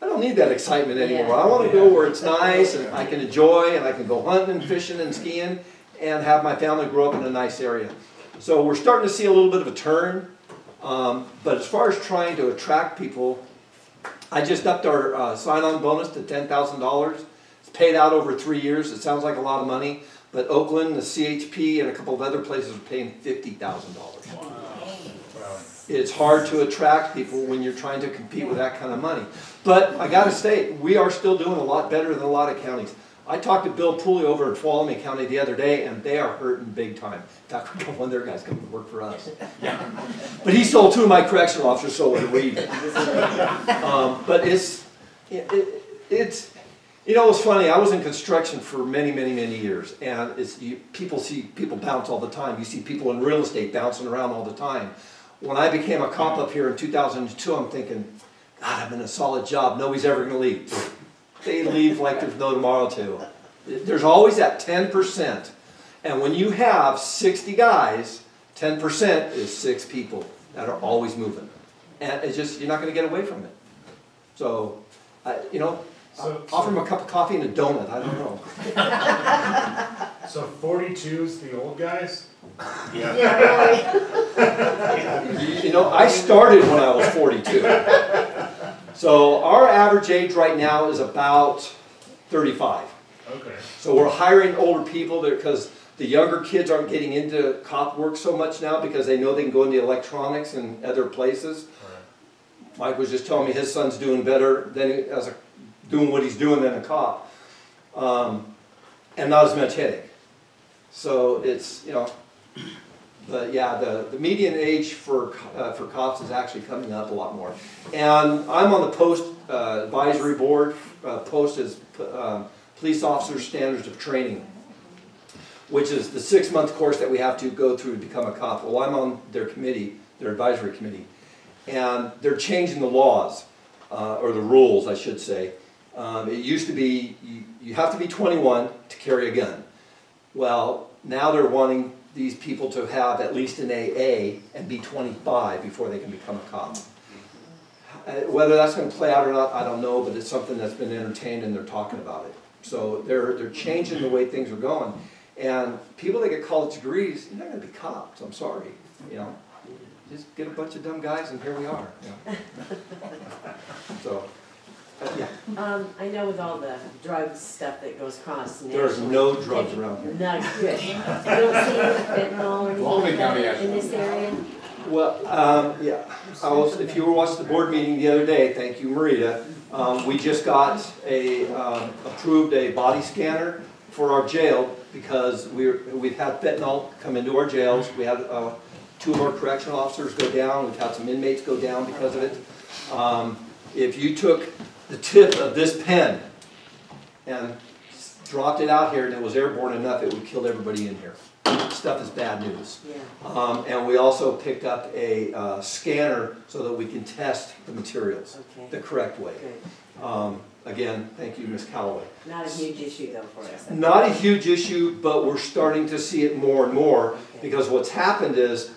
I don't need that excitement anymore. I want to go where it's nice and I can enjoy and I can go hunting and fishing and skiing and have my family grow up in a nice area. So we're starting to see a little bit of a turn. But as far as trying to attract people, I just upped our sign-on bonus to $10,000. It's paid out over 3 years. It sounds like a lot of money. But Oakland, the CHP, and a couple of other places are paying $50,000. Wow. It's hard to attract people when you're trying to compete with that kind of money. But I got to say, we are still doing a lot better than a lot of counties. I talked to Bill Pooley over in Tuolumne County the other day, and they are hurting big time. In fact, we got one of their guys coming to work for us. Yeah. But he stole 2 of my correctional officers, so we're even. But it's it's funny. I was in construction for many, many, many years, and people see people bounce all the time. You see people in real estate bouncing around all the time. When I became a cop up here in 2002, I'm thinking, God, I'm in a solid job. Nobody's ever going to leave. They leave like there's no tomorrow too. There's always that 10%. And when you have 60 guys, 10% is 6 people that are always moving. And it's just, you're not going to get away from it. So, offer them a cup of coffee and a donut. I don't know. So 42 is the old guys? Yeah. I started when I was 42. So our average age right now is about 35. Okay. So we're hiring older people because the younger kids aren't getting into cop work so much now because they know they can go into electronics and other places. Right. Mike was just telling me his son's doing better than doing what he's doing than a cop, and not as much headache. So it's, you know, but yeah, the median age for cops is actually coming up a lot more. And I'm on the post advisory board. Post is Police Officer Standards of Training, which is the 6-month course that we have to go through to become a cop. Well, I'm on their committee, their advisory committee, and they're changing the laws, or the rules, I should say. It used to be you have to be 21 to carry a gun. Well, now they're wanting these people to have at least an AA and be 25 before they can become a cop. Whether that's going to play out or not, I don't know, but it's something that's been entertained and they're talking about it. So they're changing the way things are going. And people that get college degrees, you're not going to be cops, I'm sorry. You know, just get a bunch of dumb guys and here we are. You know? So, yeah. I know with all the drug stuff that goes across. There's no drugs around here. Not good. You don't see any fentanyl or anything like that in this area? Well, yeah. If you were watching the board meeting the other day, thank you, Marita. We just got approved a body scanner for our jail because we've had fentanyl come into our jails. We had 2 of our correctional officers go down. We've had some inmates go down because of it. If you took the tip of this pen and dropped it out here and it was airborne enough, it would kill everybody in here. Stuff is bad news. Yeah. And we also picked up a scanner so that we can test the materials the correct way. Again, thank you, Ms. Calloway. Not a huge issue though for us. Not a huge issue, but we're starting to see it more and more because what's happened is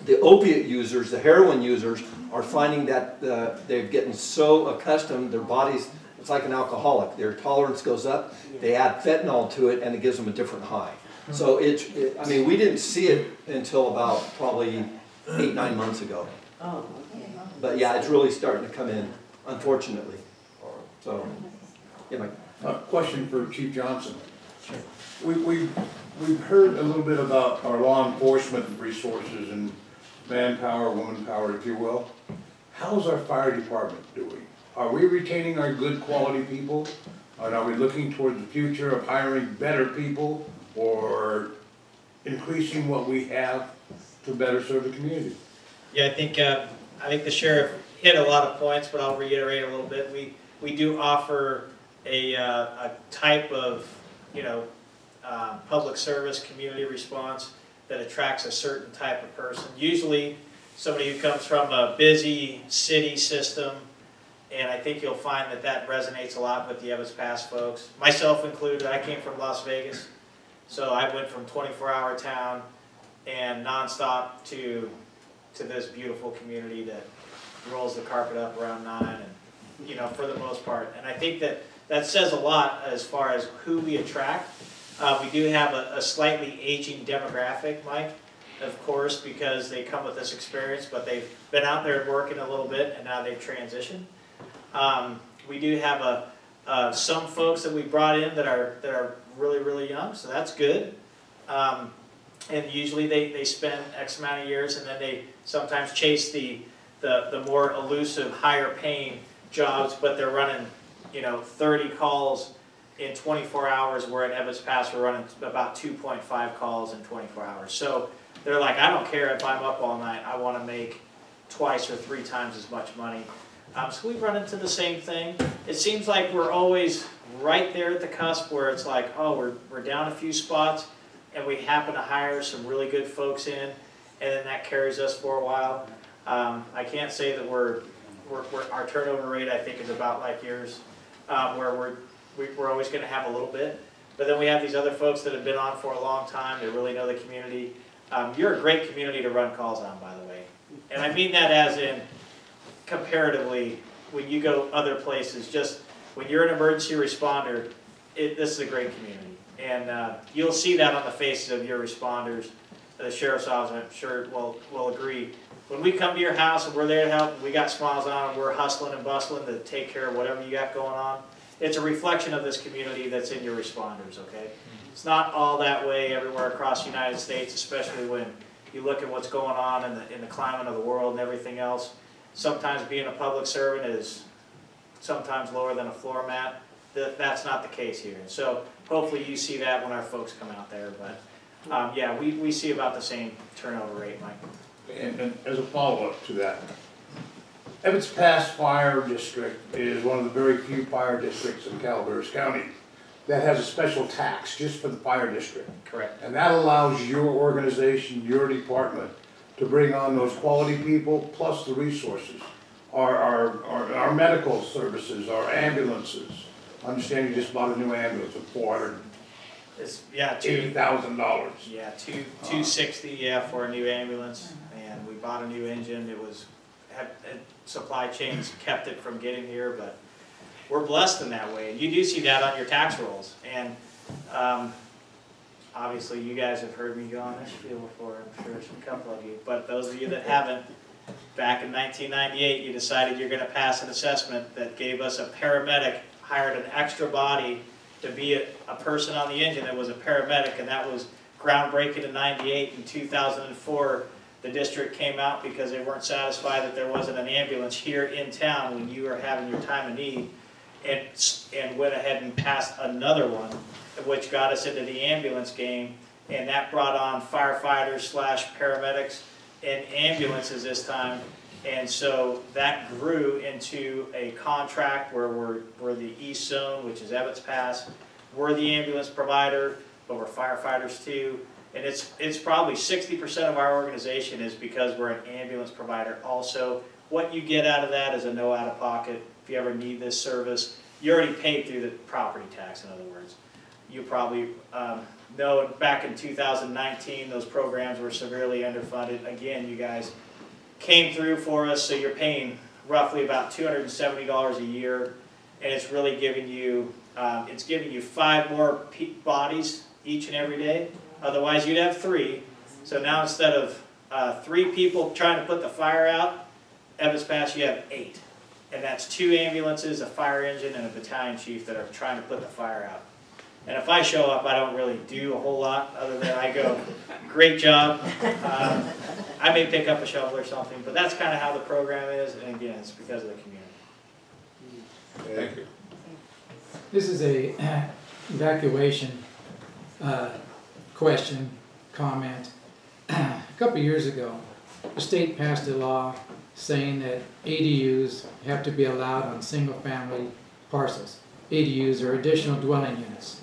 the opiate users, the heroin users, are finding that they're getting so accustomed, their bodies, it's like an alcoholic. Their tolerance goes up, they add fentanyl to it, and it gives them a different high. So I mean, we didn't see it until about probably 8-9 months ago. Oh, okay. But yeah, it's really starting to come in, unfortunately. So, yeah, Mike. Question for Chief Johnson. We've heard a little bit about our law enforcement resources and manpower, womanpower, if you will. How's our fire department doing? Are we retaining our good quality people? And are we looking toward the future of hiring better people or increasing what we have to better serve the community? Yeah, I think the sheriff hit a lot of points, but I'll reiterate a little bit. We do offer a type of, you know, public service community response that attracts a certain type of person. Usually somebody who comes from a busy city system, and I think you'll find that resonates a lot with the Evans Pass folks, myself included. I came from Las Vegas, so I went from 24-hour town and nonstop to this beautiful community that rolls the carpet up around 9, and, you know, for the most part. And I think that says a lot as far as who we attract. We do have a slightly aging demographic, Mike, of course, because they come with this experience, but they've been out there working a little bit, and now they've transitioned. We do have some folks that we brought in that are really, really young, so that's good. And usually they spend X amount of years, and then they sometimes chase the more elusive, higher paying jobs, but they're running, you know, 30 calls in 24 hours, where at Evans Pass we're running about 2.5 calls in 24 hours. So they're like, I don't care if I'm up all night, I want to make twice or 3 times as much money. So we run into the same thing. It seems like we're always right there at the cusp where it's like, oh, we're down a few spots, and we happen to hire some really good folks in, and then that carries us for a while. I can't say that our turnover rate, I think, is about like yours, where we're always going to have a little bit. But then we have these other folks that have been on for a long time. They really know the community. You're a great community to run calls on, by the way. And I mean that as in comparatively, when you go other places, just when you're an emergency responder, this is a great community. And you'll see that on the faces of your responders. The sheriff's office, I'm sure, will agree. When we come to your house and we're there to help, and we got smiles on, and we're hustling and bustling to take care of whatever you got going on, it's a reflection of this community that's in your responders, okay? It's not all that way everywhere across the United States, especially when you look at what's going on in the climate of the world and everything else. Sometimes being a public servant is sometimes lower than a floor mat. That's not the case here. So hopefully you see that when our folks come out there. But yeah, we see about the same turnover rate, Mike. And as a follow-up to that, Evacuation Pass Fire District is one of the very few fire districts in Calaveras County that has a special tax just for the fire district. Correct. And that allows your organization, your department, to bring on those quality people plus the resources. Our medical services, our ambulances. I understand you just bought a new ambulance for $480,000. Yeah, $260 for a new ambulance, and we bought a new engine. It was supply chains kept it from getting here, but we're blessed in that way. And you do see that on your tax rolls. And obviously, you guys have heard me go on this field before. I'm sure there's a couple of you, but those of you that haven't, back in 1998, you decided you're going to pass an assessment that gave us a paramedic, hired an extra body to be a person on the engine that was a paramedic, and that was groundbreaking in 98. In 2004, the district came out because they weren't satisfied that there wasn't an ambulance here in town when you were having your time of need, and went ahead and passed another one, which got us into the ambulance game, and that brought on firefighters / paramedics and ambulances this time. And so that grew into a contract where we're the East Zone, which is Evacuation Pass. We're the ambulance provider, but we're firefighters too. And it's probably 60% of our organization is because we're an ambulance provider also. What you get out of that is a no out-of-pocket. If you ever need this service, you already paid through the property tax, in other words. You probably know back in 2019, those programs were severely underfunded. Again, you guys came through for us, so you're paying roughly about $270 a year, and it's really giving you, it's giving you 5 more bodies each and every day. Otherwise, you'd have 3. So now instead of 3 people trying to put the fire out, Evacuation Pass, you have 8. And that's 2 ambulances, a fire engine, and a battalion chief that are trying to put the fire out. And if I show up, I don't really do a whole lot other than I go, great job. I may pick up a shovel or something, but that's kind of how the program is. And again, it's because of the community. Thank you. This is a evacuation question, comment. A couple of years ago, the state passed a law saying that ADUs have to be allowed on single-family parcels. ADUs are additional dwelling units.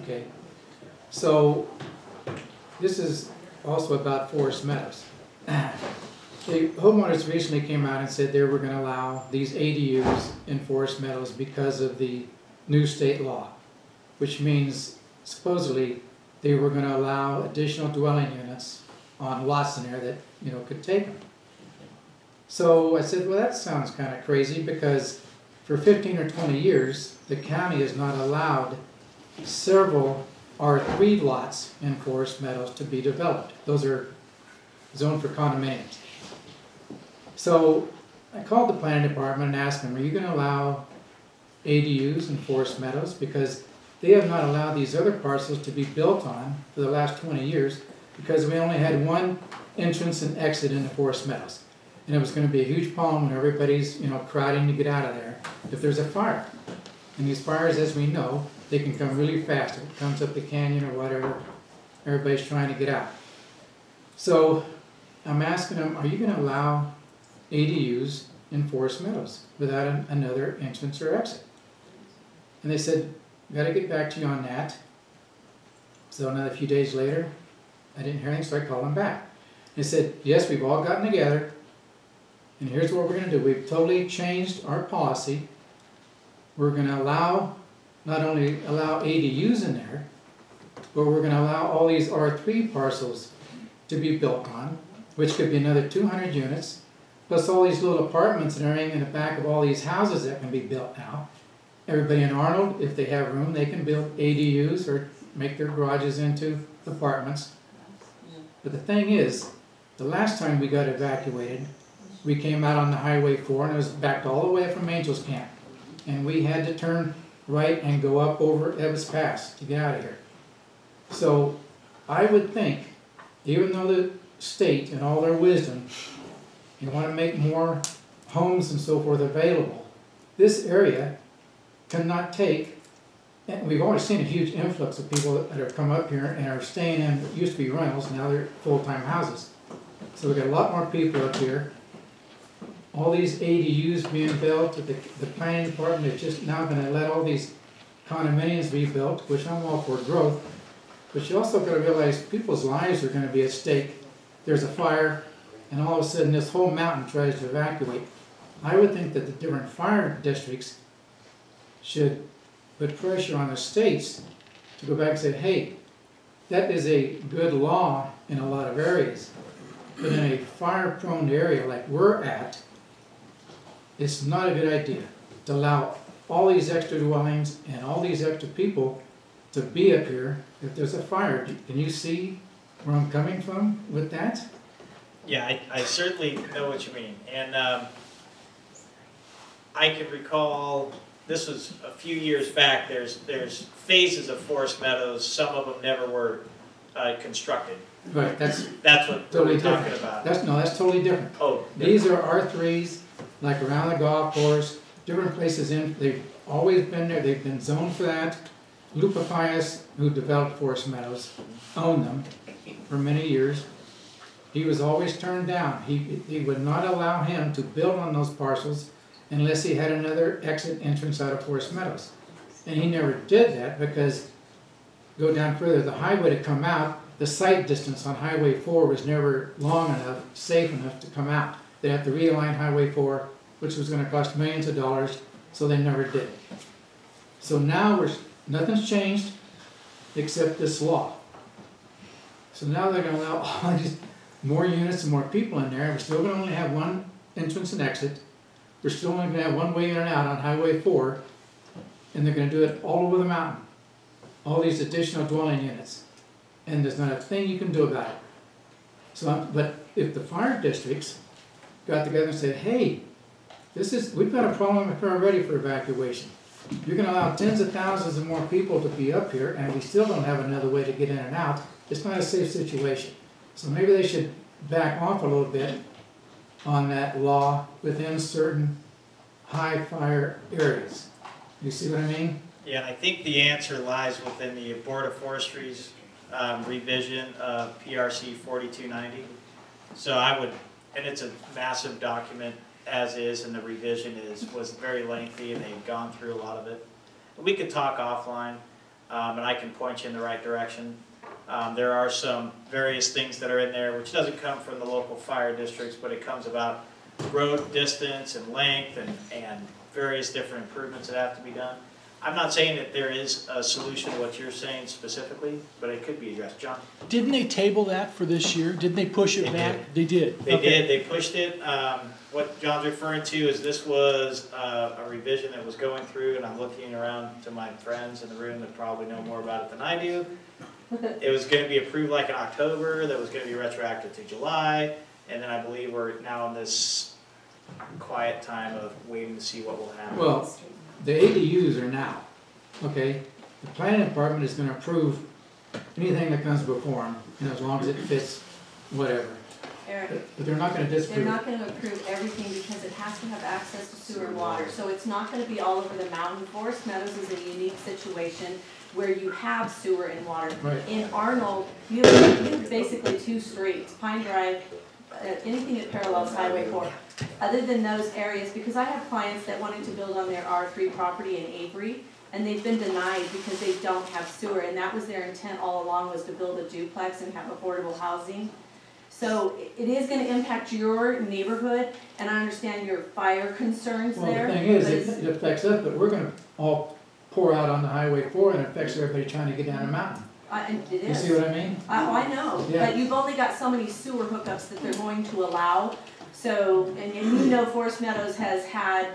Okay, so this is also about forest meadows. The homeowners recently came out and said they were going to allow these ADUs in forest meadows because of the new state law, which means supposedly they were going to allow additional dwelling units on lots in there that could take them. So I said, well, that sounds kind of crazy because for 15 or 20 years the county has not allowed several R3 lots in forest meadows to be developed. Those are zoned for condominiums. So I called the planning department and asked them, are you going to allow ADUs in forest meadows? Because they have not allowed these other parcels to be built on for the last 20 years because we only had one entrance and exit into forest meadows. And it was going to be a huge problem when everybody's crowding to get out of there if there's a fire. And these fires, as we know, they can come really fast. If it comes up the canyon or whatever, everybody's trying to get out. So I'm asking them, are you going to allow ADUs in forest meadows without another entrance or exit? And they said, got to get back to you on that. So another few days later, I didn't hear anything, so I called them back. They said, yes, we've all gotten together, and here's what we're going to do. We've totally changed our policy. We're going to not only allow ADUs in there, but we're going to allow all these R3 parcels to be built on, which could be another 200 units, plus all these little apartments and everything in the back of all these houses that can be built now. Everybody in Arnold, if they have room, they can build ADUs or make their garages into apartments. But the thing is, the last time we got evacuated, we came out on the Highway 4 and it was backed all the way from Angels Camp. And we had to turn right and go up over Evacuation Pass to get out of here. So I would think, even though the state, in all their wisdom, you want to make more homes and so forth available, this area cannot take And we've always seen a huge influx of people that have come up here and are staying in what used to be rentals, now they're full-time houses. So we've got a lot more people up here. All these ADUs being built, the planning department is just now gonna let all these condominiums be built, which I'm all for growth. But you also gotta realize people's lives are gonna be at stake. There's a fire, and all of a sudden this whole mountain tries to evacuate. I would think that the different fire districts should put pressure on the states to go back and say, hey, that is a good law in a lot of areas. But in a fire-prone area like we're at, it's not a good idea to allow all these extra dwellings and all these extra people to be up here if there's a fire. Can you see where I'm coming from with that? Yeah, I certainly know what you mean. And I can recall, this was a few years back, there's phases of forest meadows, some of them never were constructed. Right, that's what totally we're talking different. about. That's totally different. Oh, these are R3s, like around the golf course, different places they've always been there, they've been zoned for that. Lupifius, who developed forest meadows, owned them for many years. He was always turned down. He would not allow him to build on those parcels unless he had another exit entrance out of forest meadows. And he never did that because, go down further, the highway to come out, the sight distance on Highway 4 was never long enough, safe enough to come out. They had to realign Highway 4, which was going to cost millions of dollars, so they never did. So now nothing's changed except this law. So now they're going to allow all these more units and more people in there. We're still going to only have one entrance and exit. We're still only going to have one way in and out on Highway 4, and they're going to do it all over the mountain. All these additional dwelling units. And there's not a thing you can do about it. So, but if the fire districts got together and said, hey, we've got a problem up here already for evacuation. You're going to allow tens of thousands of more people to be up here, and we still don't have another way to get in and out. It's not a safe situation. So maybe they should back off a little bit on that law within certain high fire areas. You see what I mean? Yeah, and I think the answer lies within the Board of Forestry's revision of PRC 4290. So and it's a massive document as is, and the revision was very lengthy, and they've gone through a lot of it. We could talk offline, and I can point you in the right direction. There are some various things that are in there, which doesn't come from the local fire districts, but it comes about road distance and length and various different improvements that have to be done. I'm not saying that there is a solution to what you're saying specifically, but it could be addressed. John? Didn't they table that for this year? Didn't they push it back? They did. They did. They pushed it. What John's referring to is this was a revision that was going through, and I'm looking around to my friends in the room that probably know more about it than I do. It was going to be approved like in October, that was going to be retroactive to July, and then I believe we're now in this quiet time of waiting to see what will happen. Well, the ADUs are now, okay? The planning department is going to approve anything that comes before them, as long as it fits whatever. Eric, But they're not going to disapprove. they're not going to approve everything because it has to have access to sewer and water. So it's not going to be all over the mountain. Forest Meadows is a unique situation where you have sewer and water. Right. In Arnold, you have basically two streets, Pine Drive, anything that parallels Highway 4. Other than those areas, because I have clients that wanted to build on their R3 property in Avery, and they've been denied because they don't have sewer, and that was their intent all along, was to build a duplex and have affordable housing. So it is going to impact your neighborhood, and I understand your fire concerns there. Well, the thing is, it affects us, but we're going to all pour out on the Highway 4, and it affects everybody trying to get down the mountain. And it is. You see what I mean? I know, Yeah. but you've only got so many sewer hookups that they're going to allow. So, and you know Forest Meadows has had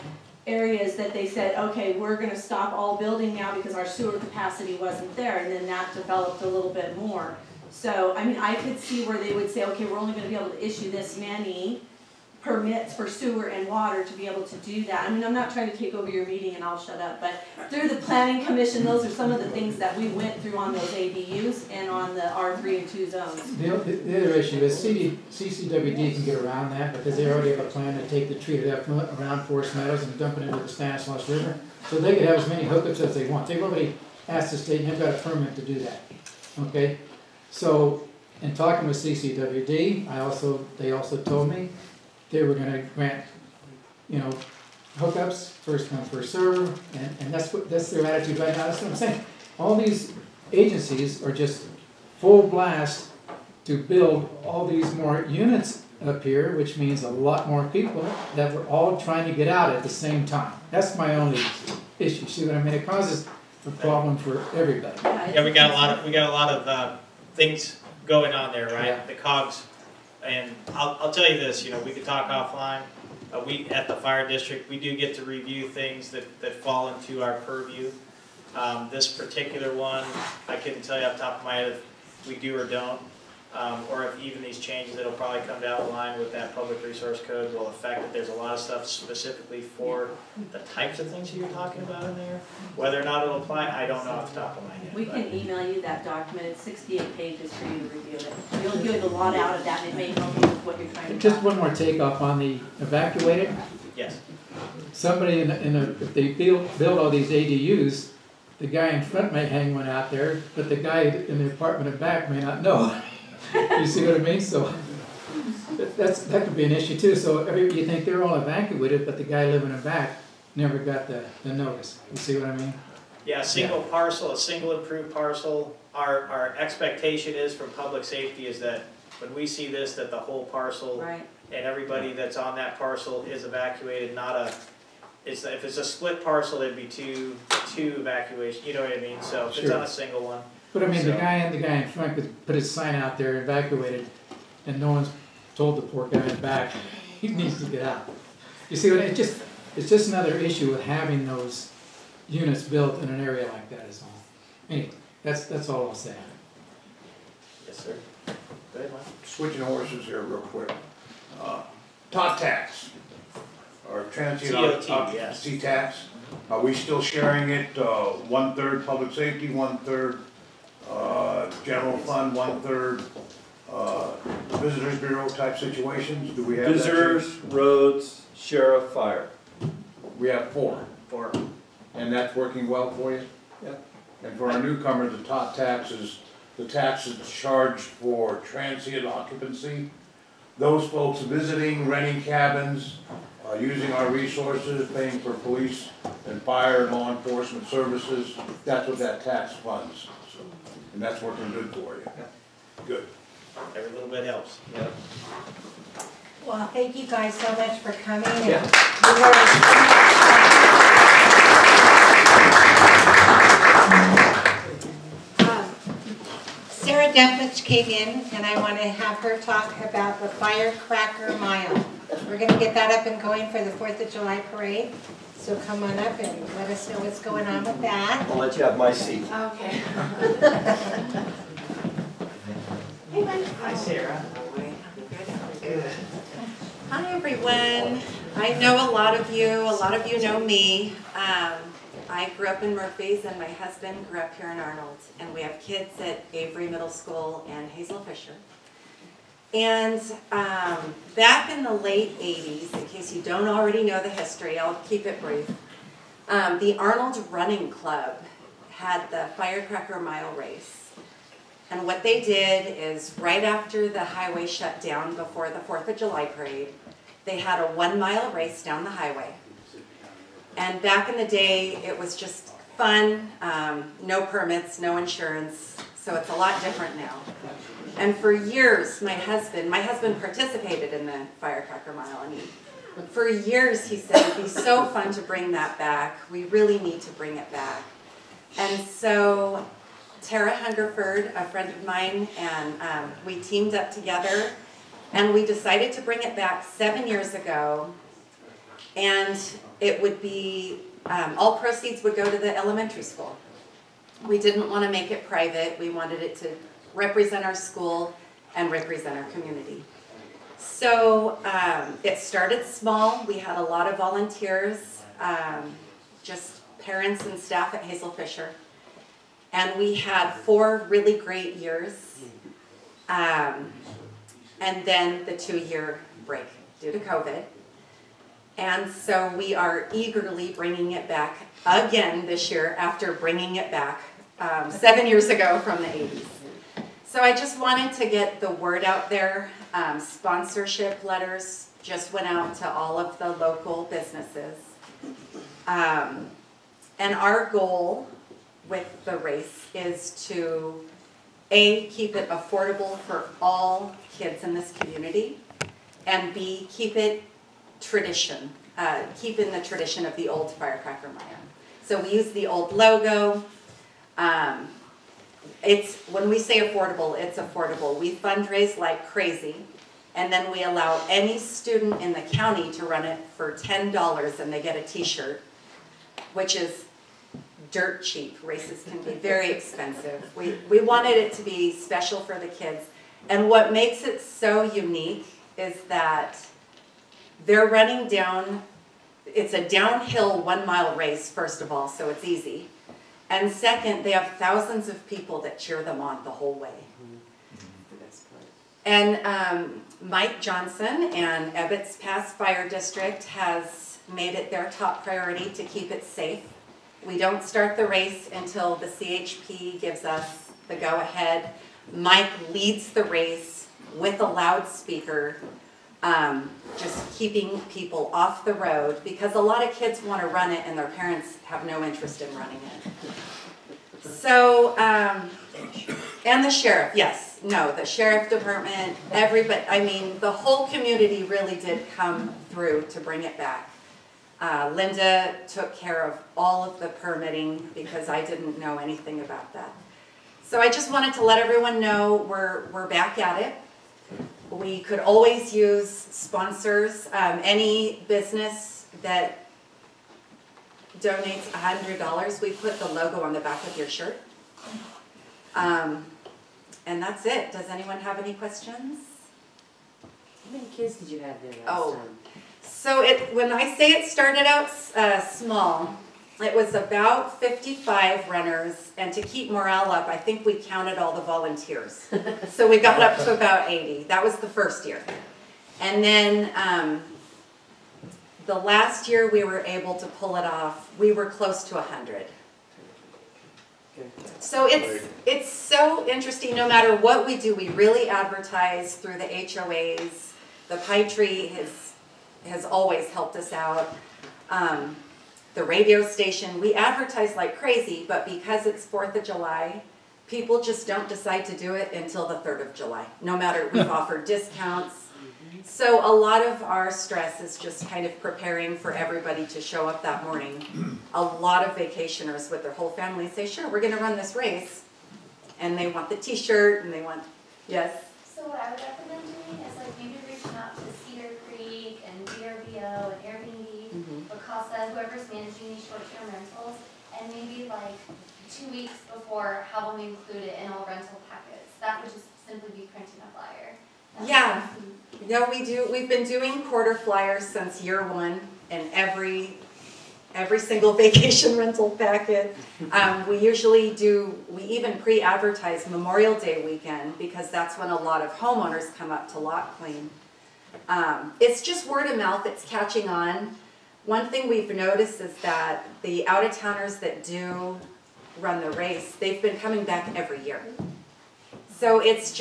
areas that they said, okay, we're gonna stop all building now because our sewer capacity wasn't there, and then that developed a little bit more. So, I mean, I could see where they would say, okay, we're only gonna be able to issue this many permits for sewer and water to be able to do that. I mean, I'm not trying to take over your meeting and I'll shut up, but through the planning commission, those are some of the things that we went through on those ADUs and on the R3 and 2 zones. The other issue is CCWD can get around that because they already have a plan to take the treated effluent around Forest Meadows and dump it into the Stanislaus River. So they could have as many hookups as they want. They've already ask the state, you've got a permit to do that, okay? So, in talking with CCWD, they also told me they were gonna grant, you know, hookups, first come, first serve, and that's their attitude right now. That's what I'm saying. All these agencies are just full blast to build all these more units up here, which means a lot more people that we're all trying to get out at the same time. That's my only issue. See what I mean? It causes a problem for everybody. Yeah, we got a lot of things going on there, right? Yeah. The cogs, and I'll tell you this. You know, we could talk offline. We at the fire district, we do get to review things that fall into our purview. This particular one, I couldn't tell you off the top of my head if we do or don't, or if even these changes that'll probably come down the line with that public resource code will affect it. There's a lot of stuff specifically for the types of things you're talking about in there. Whether or not it'll apply, I don't know off the top of my head. We can email you that document. It's 68 pages for you to review it. You'll get a lot out of that, and it may help you with what you're trying to do. Just one more takeoff on the evacuated. Yes. Somebody if they build all these ADUs, the guy in front may hang one out there, but the guy in the apartment in back may not know. You see what I mean? So that could be an issue too. So you think they're all evacuated, but the guy living in back never got the notice. You see what I mean? Yeah, a single parcel, a single improved parcel. Our expectation is from public safety is that when we see this, that the whole parcel and everybody that's on that parcel is evacuated, not a, if it's a split parcel, it'd be two evacuation, you know what I mean? So if it's on a single one. But I mean, the guy in front could put his sign out there, evacuated, and no one's told the poor guy in the back he needs to get out. You see what it's just another issue with having those units built in an area like that is all. Anyway, that's all I'll say. Yes, sir. Go ahead, Mike. Switching horses here real quick. Tot tax, or transient occupancy tax. Are we still sharing it 1/3 public safety, 1/3 general fund, 1/3 visitors bureau type situations? Do we have visitors, roads, sheriff, fire? We have four. And that's working well for you? Yeah. And for our newcomers, the top taxes, the taxes charged for transient occupancy. Those folks visiting, renting cabins, using our resources, paying for police and fire and law enforcement services, that's what that tax funds. So, and that's working good for you. Good. Every little bit helps. Yeah. Well, thank you guys so much for coming. Sarah Defnich came in, and I want to have her talk about the Firecracker Mile. We're going to get that up and going for the 4th of July parade. So come on up and let us know what's going on with that. I'll let you have my seat. Okay. Hey, Mike. Hi, Sarah. Good. Hi, everyone. I know a lot of you know me. I grew up in Murphy's, and my husband grew up here in Arnold, and we have kids at Avery Middle School and Hazel Fisher. And back in the late 80s, in case you don't already know the history, I'll keep it brief, the Arnold Running Club had the Firecracker Mile race. And what they did is right after the highway shut down before the 4th of July parade, they had a 1-mile race down the highway. And back in the day, it was just fun, no permits, no insurance, so it's a lot different now. And for years, my husband participated in the Firecracker Mile, and for years he said it'd be so fun to bring that back. We really need to bring it back. And so Tara Hungerford, a friend of mine, and we teamed up together, and we decided to bring it back 7 years ago. And it would be, all proceeds would go to the elementary school. We didn't want to make it private. We wanted it to represent our school and represent our community. So it started small. We had a lot of volunteers, just parents and staff at Hazel Fisher. And we had 4 really great years. And then the 2-year break due to COVID. And so we are eagerly bringing it back again this year after bringing it back 7 years ago from the 80s. So I just wanted to get the word out there. Sponsorship letters just went out to all of the local businesses. And our goal with the race is to, A, keep it affordable for all kids in this community, and B, keep it tradition, keep in the tradition of the old Firecracker Mile. So we use the old logo. When we say affordable, it's affordable. We fundraise like crazy, and then we allow any student in the county to run it for $10 and they get a t-shirt, which is dirt cheap. Races can be very expensive. We wanted it to be special for the kids. And what makes it so unique is that they're running down, it's a downhill 1 mile race, first of all, so it's easy. And second, they have thousands of people that cheer them on the whole way. And Mike Johnson and Ebbets Pass Fire District has made it their top priority to keep it safe. We don't start the race until the CHP gives us the go-ahead. Mike leads the race with a loudspeaker, just keeping people off the road, because a lot of kids want to run it and their parents have no interest in running it. So, and the sheriff, yes, no, the sheriff department, everybody, I mean, the whole community really did come through to bring it back. Linda took care of all of the permitting because I didn't know anything about that. So I just wanted to let everyone know we're back at it. We could always use sponsors. Any business that donates $100, we put the logo on the back of your shirt. And that's it. Does anyone have any questions? How many kids did you have there last time? So when I say it started out small, it was about 55 runners, and to keep morale up, I think we counted all the volunteers. So we got up to about 80. That was the first year. And then the last year we were able to pull it off. We were close to 100. So it's so interesting. No matter what we do, we really advertise through the HOAs. The Pie Tree has always helped us out. The radio station, we advertise like crazy, but because it's 4th of July, people just don't decide to do it until the 3rd of July. No matter, we've offered discounts. So a lot of our stress is just kind of preparing for everybody to show up that morning. A lot of vacationers with their whole family say, sure, we're gonna run this race. And they want the t-shirt and they want, yes? So what I would recommend doing is like maybe reaching out to Cedar Creek and VRBO and Airbnb, Casa, whoever's managing these short-term rentals, and maybe like 2 weeks before have them include it in all rental packets. That would just simply be printing a flyer. Yeah, no, we do. We've been doing quarter flyers since year 1 in every single vacation rental packet. We usually do, we even pre-advertise Memorial Day weekend because that's when a lot of homeowners come up to lot clean. It's just word of mouth, it's catching on. One thing we've noticed is that the out-of-towners that do run the race, they've been coming back every year. So it's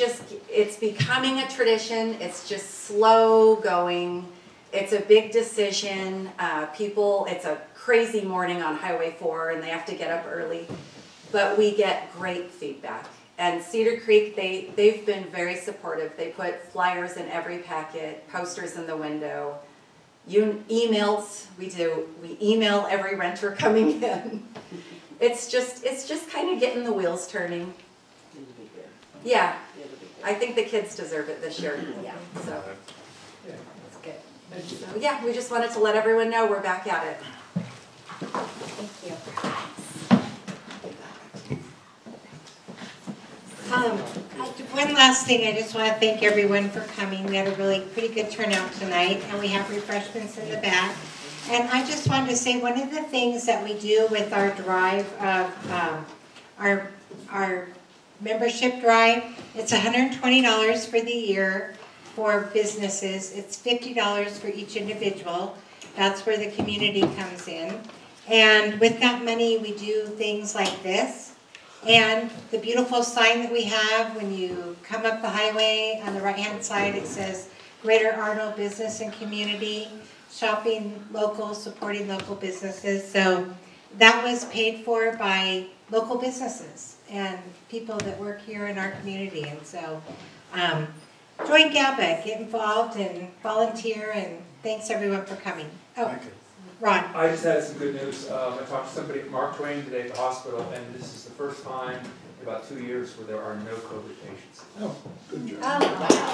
becoming a tradition. It's just slow going. It's a big decision. It's a crazy morning on Highway 4 and they have to get up early. But we get great feedback. And Cedar Creek, they've been very supportive. They put flyers in every packet, posters in the window. Emails, we email every renter coming in. It's just kind of getting the wheels turning. Yeah, I think the kids deserve it this year. Yeah, so that's good. So, yeah, we just wanted to let everyone know we're back at it. Thank you. One last thing, I just want to thank everyone for coming. We had a really pretty good turnout tonight, and we have refreshments in the back. And I just wanted to say one of the things that we do with our drive of our membership drive, it's $120 for the year for businesses. It's $50 for each individual. That's where the community comes in. And with that money, we do things like this. And the beautiful sign that we have when you come up the highway, on the right-hand side, it says Greater Arnold Business and Community, shopping local, supporting local businesses. So that was paid for by local businesses and people that work here in our community. And so join GABA, get involved and volunteer, and thanks everyone for coming. Oh, Ron. I just had some good news. I talked to somebody at Mark Twain today at the hospital, and this is the first time in about 2 years where there are no COVID patients. Oh, good job. Oh, wow.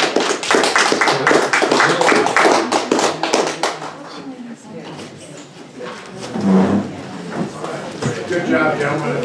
Good job, gentlemen.